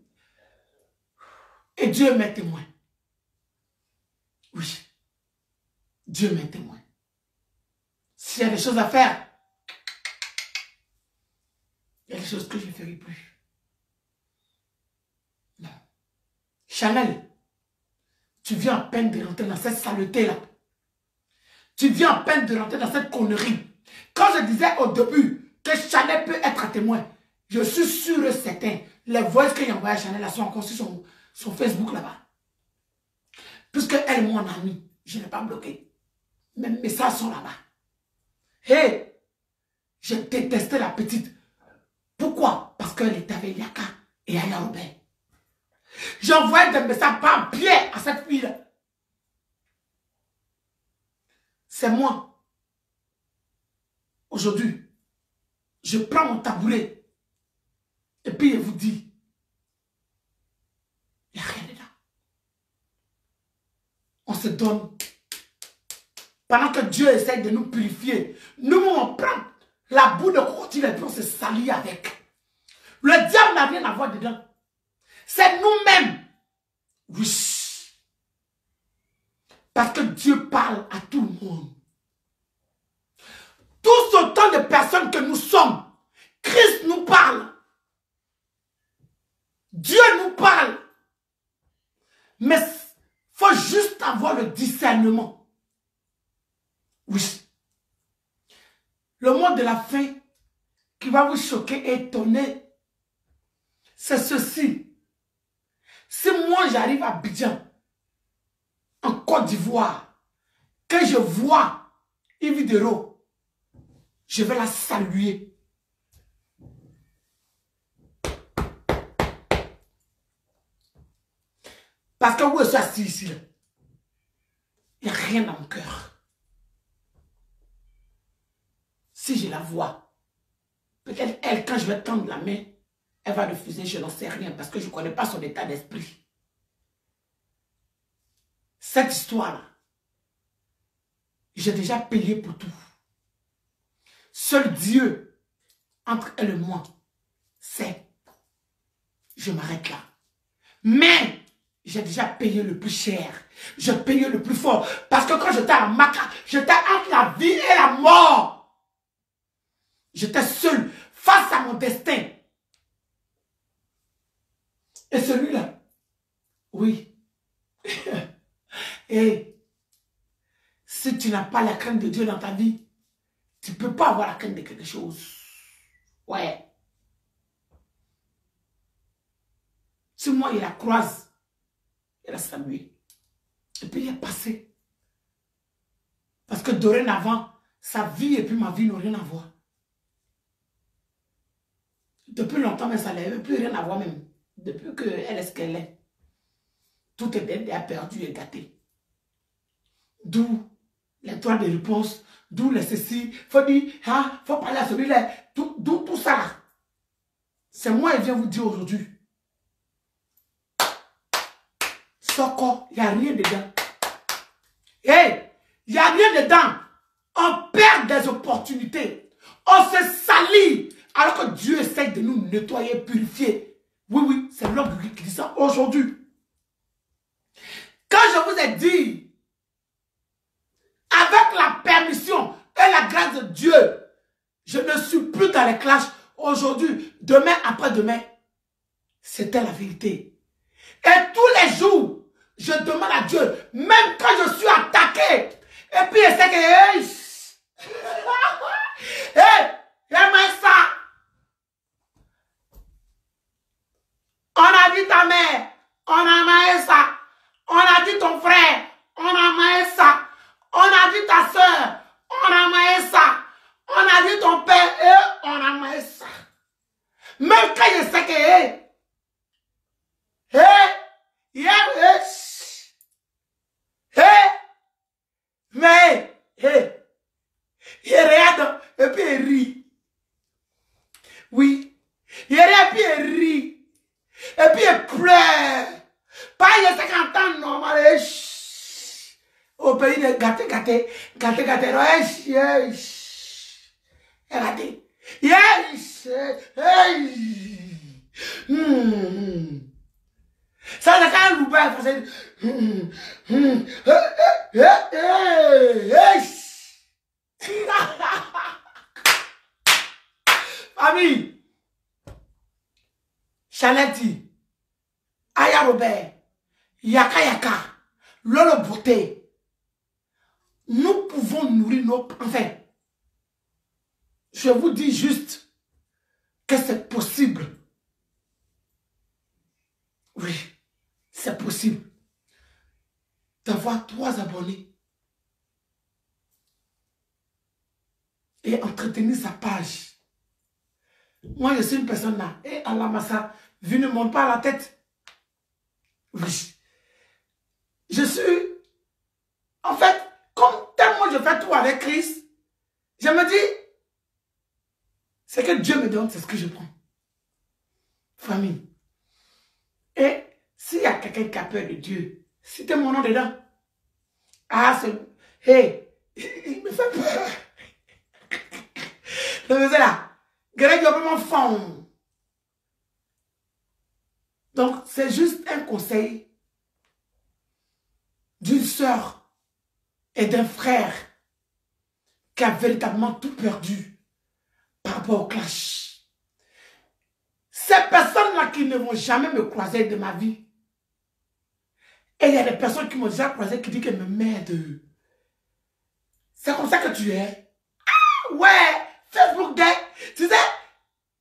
m'est témoin. Oui. Dieu m'est témoin. S'il y a des choses à faire, il y a des choses que je ne ferai plus. Non. Chanel, tu viens à peine de rentrer dans cette saleté-là. Tu viens à peine de rentrer dans cette connerie. Quand je disais au début que Chanel peut être un témoin, je suis sûr et certain, les voix qu'il a envoyées à Chanel là sont encore sur son Facebook là-bas. Puisque elle est mon amie, je n'ai pas bloqué. Mes messages sont là-bas. Hé, je détestais la petite. Pourquoi? Parce qu'elle était avec Yaka et Aya Robert. J'envoyais des messages par pied à cette fille-là. C'est moi. Aujourd'hui, je prends mon tabouret et puis je vous dis, il n'y a rien dedans. On se donne. Pendant que Dieu essaie de nous purifier, nous, on prend la boue de crocodile et puis on se salit avec. Le diable n'a rien à voir dedans. C'est nous-mêmes. Oui. Parce que Dieu parle à tout le monde. Tous autant de personnes que nous sommes, Christ nous parle. Dieu nous parle. Mais il faut juste avoir le discernement. Oui. Le mot de la fin qui va vous choquer et étonner, c'est ceci. Si moi j'arrive à Abidjan, en Côte d'Ivoire, que je vois une vidéo, je vais la saluer. Parce que où je suis assis ici, là, il n'y a rien dans mon cœur. Si je la vois, peut-être elle, quand je vais tendre la main, elle va refuser, je n'en sais rien, parce que je ne connais pas son état d'esprit. Cette histoire-là, j'ai déjà payé pour tout. Seul Dieu, entre elle et moi, c'est, je m'arrête là. Mais, j'ai déjà payé le plus cher. J'ai payé le plus fort. Parce que quand j'étais à Maka, j'étais entre la vie et la mort. J'étais seul face à mon destin. Et celui-là, oui. Et si tu n'as pas la crainte de Dieu dans ta vie, tu ne peux pas avoir la crainte de quelque chose. Ouais. Si moi, il la croise, il a salué. Et puis il est passé. Parce que dorénavant, sa vie et puis ma vie n'ont rien à voir. Depuis longtemps, mais ça n'avait plus rien à voir même. Depuis qu'elle est ce qu'elle est. Tout est déjà perdu et gâté. D'où les droits de réponse, d'où les ceci. Il faut dire, ah, faut parler à celui-là. D'où tout ça. C'est moi qui viens vous dire aujourd'hui. Soko, il n'y a rien dedans. Hey, il n'y a rien dedans. On perd des opportunités. On se salit. Alors que Dieu essaie de nous nettoyer, purifier. Oui, oui, c'est l'homme qui dit ça aujourd'hui. Quand je vous ai dit, avec la permission et la grâce de Dieu, je ne suis plus dans les clashs aujourd'hui, demain, après-demain. C'était la vérité. Et tous les jours, je demande à Dieu, même quand je suis attaqué, et puis il sait que, hey, ça. On a dit ta mère, on a maé ça. On a dit ton frère, on a maé j'ai 50 ans, normal, au pays de gâté, regardez. Yes! Ça, c'est quand un loupa est facile. Famille, Chaneti, Aya Robert, Yaka Yaka, Lolo Beauté, nous pouvons nourrir nos... Enfin, je vous dis juste que c'est possible. Oui, c'est possible d'avoir 3 abonnés et entretenir sa page. Moi, je suis une personne là. Et Allah Massa, vu ne monte pas à la tête. Oui. Je suis... En fait, comme tellement je fais tout avec Christ, je me dis, c'est que Dieu me donne, c'est ce que je prends. Famille. Et s'il y a quelqu'un qui a peur de Dieu, citez mon nom dedans. Ah, c'est... Hey, il me fait peur. Le monsieur là. Greg, mon fond. Donc, c'est juste un conseil d'une sœur et d'un frère qui a véritablement tout perdu par rapport au clash. Ces personnes-là qui ne vont jamais me croiser de ma vie. Et il y a des personnes qui m'ont déjà croisé qui disent qu'elles me merdent. C'est comme ça que tu es. Ah ouais, Facebook Day. Tu sais,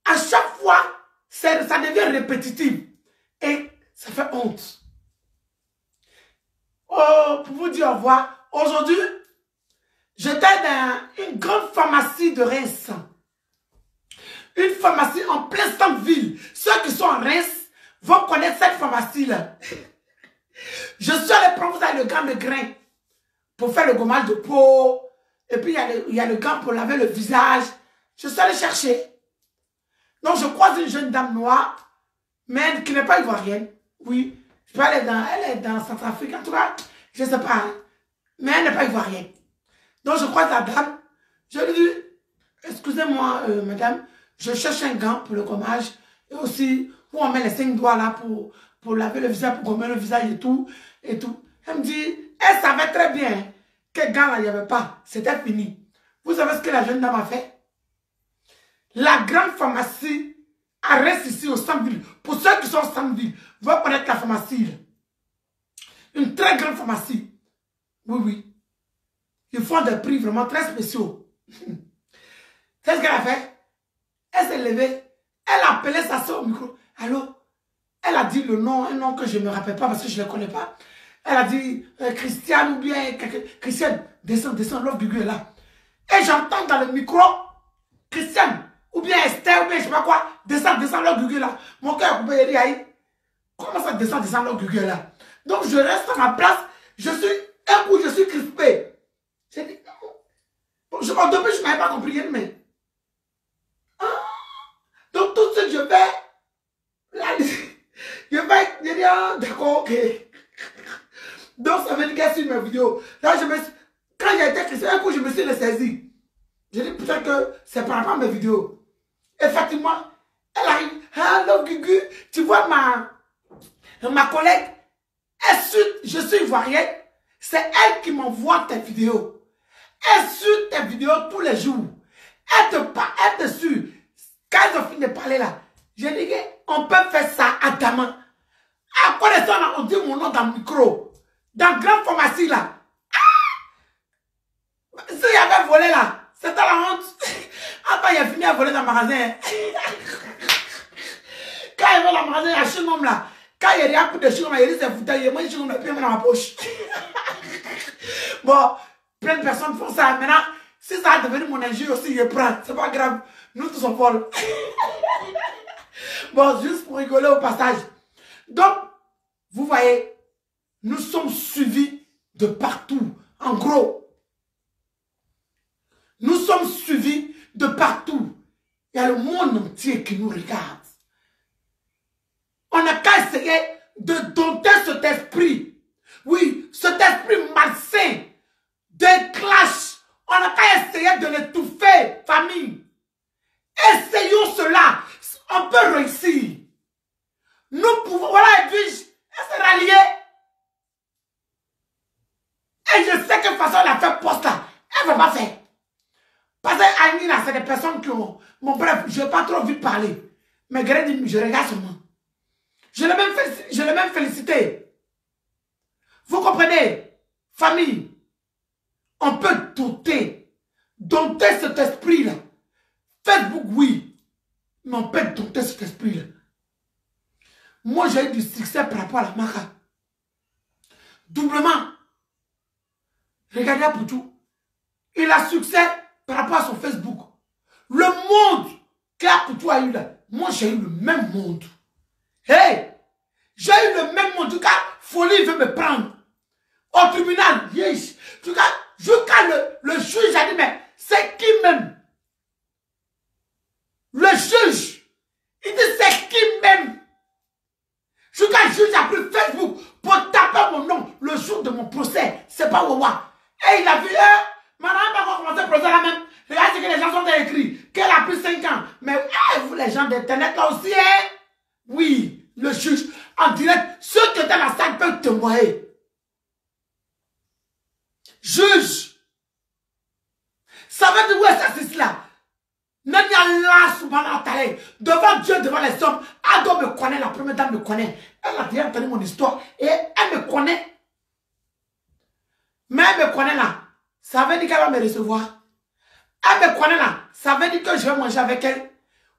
à chaque fois, ça devient répétitif. Et ça fait honte. Oh, pour vous dire au revoir, aujourd'hui, j'étais dans une grande pharmacie de Reims. Une pharmacie en plein centre-ville. Ceux qui sont en Reims vont connaître cette pharmacie-là. Je suis allé prendre le gant de grain pour faire le gommage de peau. Et puis, il y a le gant pour laver le visage. Je suis allé chercher. Donc, je croise une jeune dame noire, mais qui n'est pas ivoirienne. Oui, je peux aller elle est dans Centrafrique. En tout cas, je ne sais pas. Hein. Mais elle n'est pas ivoirienne. Donc, je croise la dame. Je lui dis, excusez-moi, madame, je cherche un gant pour le gommage. Et aussi, où on met les 5 doigts là pour laver le visage, pour gommer le visage et tout. Et tout. Elle me dit, elle savait très bien que gant là, il n'y avait pas. C'était fini. Vous savez ce que la jeune dame a fait? La grande pharmacie reste ici au centre-ville. Pour ceux qui sont au centre-ville, vont connaître la pharmacie. Une très grande pharmacie. Oui, oui. Ils font des prix vraiment très spéciaux. C'est ce qu'elle a fait. Elle s'est levée. Elle a appelé sa soeur au micro. Allô? Elle a dit le nom, un nom que je ne me rappelle pas parce que je ne le connais pas. Elle a dit Christiane ou bien Christiane, descends, l'offre Gugu est là. Et j'entends dans le micro Christiane ou bien Esther ou bien je ne sais pas quoi, descends, l'offre Gugu est là. Mon cœur a coupé, il dit aïe. Comment ça descends, l'offre Gugu est là? Donc je reste à ma place. Un coup je suis crispé. J'ai dit non. Au début je n'avais pas compris, mais. Donc tout ce que je fais, là, je dis, ah, d'accord, ok. Donc ça veut dire qu'elle suit mes vidéos. Là, quand j'ai été chrétien, un coup, je me suis ressaisi. Je dis peut-être que c'est par rapport à mes vidéos. Effectivement, elle arrive. Hello, Gugu, tu vois ma collègue, je suis ivoirienne, c'est elle qui m'envoie tes vidéos. Elle suit tes vidéos tous les jours. Elle te suit. Quand je finis de parler là, je dis qu'on peut faire ça ardemment. À quoi de ça, on dit mon nom dans le micro. Dans la grande pharmacie là. Ah! S'il y avait volé là, c'était la honte. Après, il a fini à voler dans le magasin. Quand il va dans le magasin, il y a un chewing-gum là. Quand il y a un coup de chewing-gum, il dit c'est foutu, il y a un chewing-gum, puis il met dans ma poche. Bon, plein de personnes font ça. Maintenant, si ça a devenu mon injure aussi, je prends. C'est pas grave. Nous tous sommes folles. Bon, juste pour rigoler au passage. Donc, vous voyez, nous sommes suivis de partout. En gros, nous sommes suivis de partout. Il y a le monde entier qui nous regarde. On n'a qu'à essayer de dompter cet esprit façon, elle a fait poste là. Elle ne va pas faire. Parce que Annie, là, c'est des personnes qui ont... Bon, bref, je n'ai pas trop envie de parler. Mais je regarde seulement. Je l'ai même félicité. Vous comprenez? Famille, on peut dompter cet esprit-là. Facebook, oui. Mais on peut dompter cet esprit-là. Moi, j'ai eu du succès par rapport à la marque. Doublement. Regardez pour tout. Il a succès par rapport à son Facebook. Le monde qu'Apoutou a eu là, moi j'ai eu le même monde. Hey! J'ai eu le même monde. En tout cas, Folie veut me prendre. Au tribunal, yes. En tout cas, jusqu'à le juge a dit, mais c'est qui même? Le juge, il dit, c'est qui même? Jusqu'à le juge a pris Facebook pour taper mon nom le jour de mon procès. C'est pas Wawa. Et il a vu, madame n'a pas commencé le procès là même. Regardez ce que les gens sont écrits. Qu'elle a pris 5 ans. Mais vous les gens d'internet là aussi, hein? Oui, le juge, en direct, ceux qui étaient dans la salle peuvent témoigner. Juge. Ça veut dire où est-ce que c'est cela? Devant Dieu, devant les hommes, Ado me connaît, la première dame me connaît. Elle a déjà entendu mon histoire et elle me connaît. Mais elle me connaît là. Ça veut dire qu'elle va me recevoir. Elle me connaît là. Ça veut dire que je vais manger avec elle.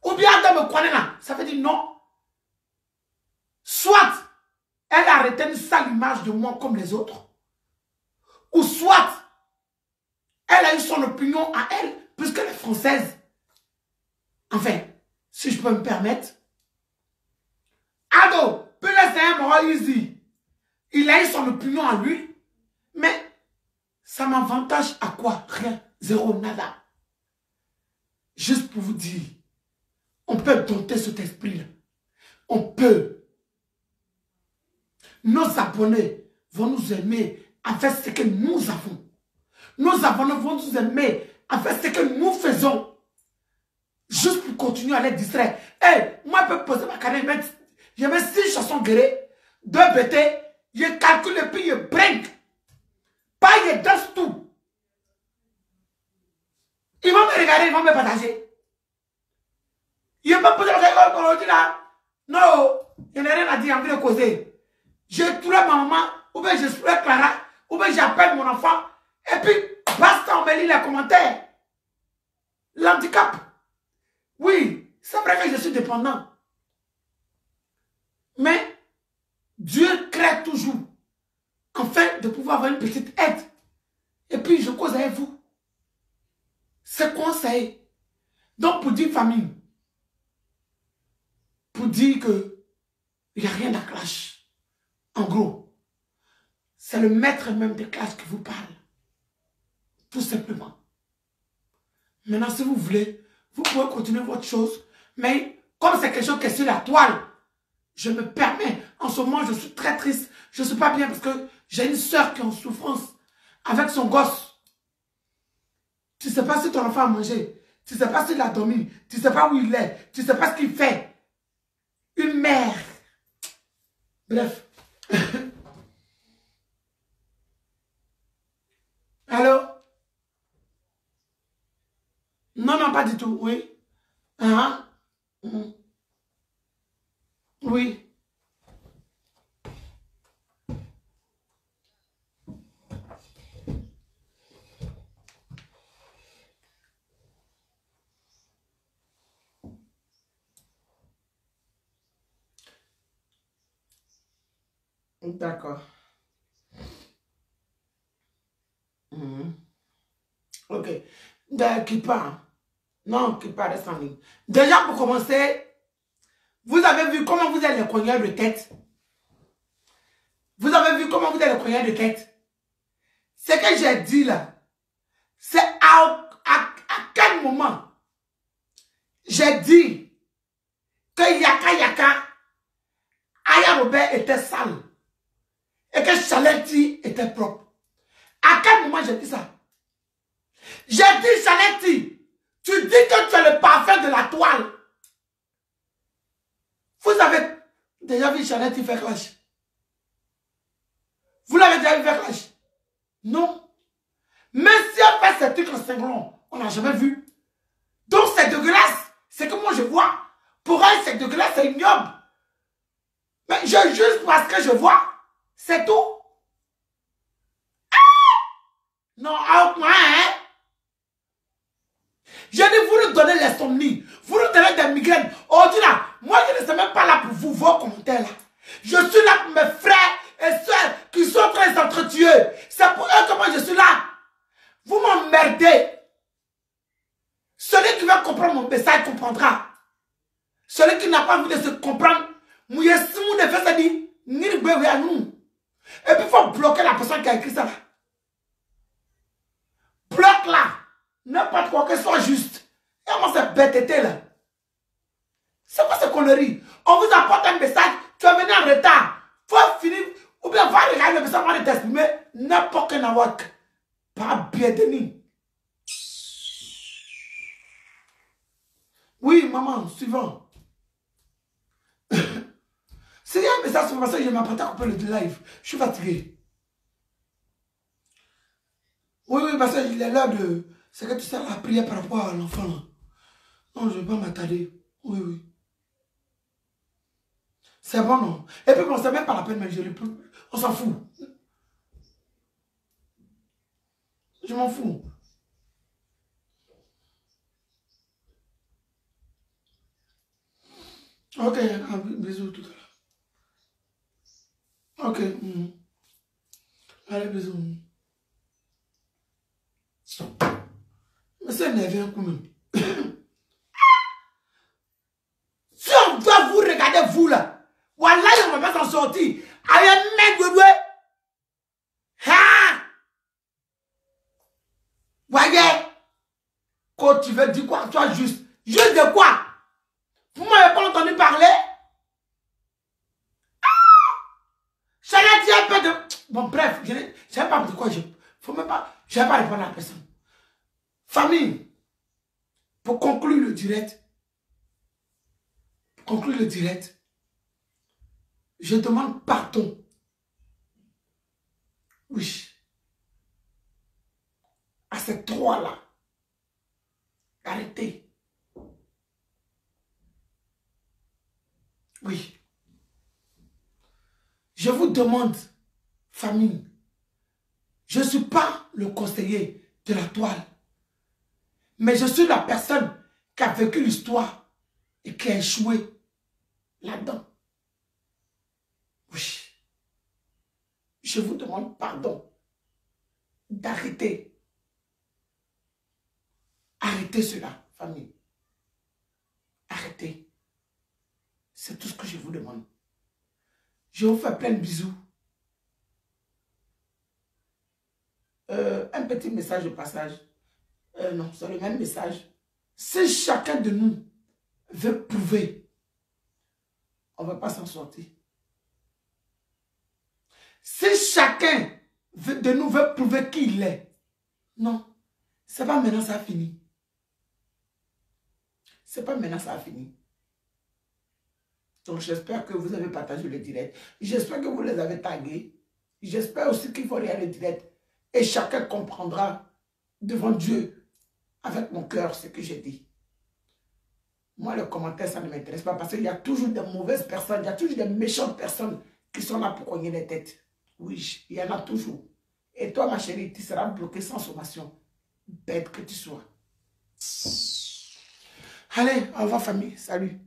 Ou bien Ado me connaît là. Ça veut dire non. Soit elle a retenu sale image de moi comme les autres. Ou soit elle a eu son opinion à elle, puisqu'elle est française. Enfin, si je peux me permettre. Ado, peut-être c'est un mort easy. Il a eu son opinion à lui. Mais ça m'avantage à quoi? Rien. Zéro, nada. Juste pour vous dire, on peut dompter cet esprit-là. On peut. Nos abonnés vont nous aimer à faire ce que nous avons. Nos abonnés vont nous aimer à faire ce que nous faisons. Juste pour continuer à les distraire. Hey, moi, je peux poser ma carrière. Je mets 6 chansons guérées, 2 BT, je calcule et puis je break. Pas je danse tout. Ils vont me regarder, ils vont me partager. Ils vont me poser la question aujourd'hui là. Non, je n'ai rien à dire, envie de causer. Je trouve ma maman, ou bien je trouve Clara, ou bien j'appelle mon enfant, et puis basta, on me lit les commentaires. L'handicap. Oui, c'est vrai que je suis dépendant. Mais Dieu crée toujours afin de pouvoir avoir une petite aide. Et puis je cause avec vous. C'est conseil. Donc pour dire famille, pour dire que il n'y a rien à clash. En gros, c'est le maître même de clash qui vous parle. Tout simplement. Maintenant, si vous voulez, vous pouvez continuer votre chose. Mais comme c'est quelque chose qui est sur la toile, je me permets. En ce moment, je suis très triste. Je ne suis pas bien parce que j'ai une soeur qui est en souffrance avec son gosse. Tu ne sais pas si ton enfant a mangé. Tu ne sais pas s'il a dormi. Tu ne sais pas où il est. Tu ne sais pas ce qu'il fait. Une mère. Bref. Allô? Non, non, pas du tout. Oui. Ah. Oui. D'accord. Ok. Qui part? Non, qui part, reste en ligne. Déjà, pour commencer, vous avez vu comment vous êtes les cogneurs de tête? Vous avez vu comment vous êtes les cogneurs de tête? Ce que j'ai dit là, c'est à quel moment j'ai dit que Yaka Aya Robert était sale et que Chaletti était propre. À quel moment j'ai dit ça? J'ai dit Chaletti, tu dis que tu es le parfum de la toile. Vous avez déjà vu Chaletti faire clash? Vous l'avez déjà vu faire clash? Non. cinglons, on n'a jamais vu. Donc c'est dégueulasse. C'est que moi je vois. Pour elle, c'est dégueulasse, c'est ignoble. Mais je juste parce que je vois. C'est tout. Ah! Non, moi, hein? Je dis, vous nous donnez l'insomnie. Vous nous donnez des migraines. Aujourd'hui là, moi je ne suis même pas là pour vous, vos commentaires là. Je suis là pour mes frères et soeurs qui sont très entretueux. C'est pour eux que moi je suis là. Vous m'emmerdez. Celui qui va comprendre mon message comprendra. Celui qui n'a pas envie de se comprendre, et puis il faut bloquer la personne qui a écrit ça. Bloque là. N'importe quoi que soit juste. Et moi c'est bêteté là. C'est quoi cette connerie? On vous apporte un message, tu vas venir en retard. Faut finir, ou bien va regarder le message avant de t'exprimer. N'importe quel nawak. Pas bienvenu. Oui, maman, suivant. S'il y a un message sur ça, je m'apprête à couper le live. Je suis fatigué. Oui, parce qu'il est là de... C'est que tu sais la prière par rapport à l'enfant. Non, je ne vais pas m'attarder. Oui, oui. C'est bon, non? Et puis bon, c'est même pas la peine, mais je le peux. On s'en fout. Je m'en fous. Ok, un bisou tout à l'heure. Ok. Allez, bisous. Mais c'est énervé un coup même. Si on doit vous regarder, vous là, voilà, on ne va pas s'en sortir. Allez, mec, ha! Voyez, quand tu veux dire quoi, toi juste. Juste de quoi? Vous m'avez pas entendu parler? Ça a dit un peu de... Bon, bref, je ne sais pas de quoi je... Faut même pas... Je ne vais pas répondre à la personne. Famille, pour conclure le direct, je demande pardon. Oui. À ces trois-là. Arrêtez. Oui. Je vous demande, famille, je ne suis pas le conseiller de la toile, mais je suis la personne qui a vécu l'histoire et qui a échoué là-dedans. Oui. Je vous demande pardon d'arrêter. Arrêtez cela, famille. Arrêtez. C'est tout ce que je vous demande. Je vous fais plein de bisous. Un petit message de passage. Non, c'est le même message. Si chacun de nous veut prouver, on ne va pas s'en sortir. Si chacun de nous veut prouver qui il est, non, c'est pas maintenant ça a fini. C'est pas maintenant ça a fini. Donc j'espère que vous avez partagé le direct. J'espère que vous les avez tagués. J'espère aussi qu'il faut regarder le direct. Et chacun comprendra devant Dieu, avec mon cœur, ce que j'ai dit. Moi, les commentaires, ça ne m'intéresse pas parce qu'il y a toujours de mauvaises personnes, il y a toujours de méchantes personnes qui sont là pour cogner les têtes. Oui, il y en a toujours. Et toi, ma chérie, tu seras bloquée sans sommation. Bête que tu sois. Allez, au revoir famille. Salut.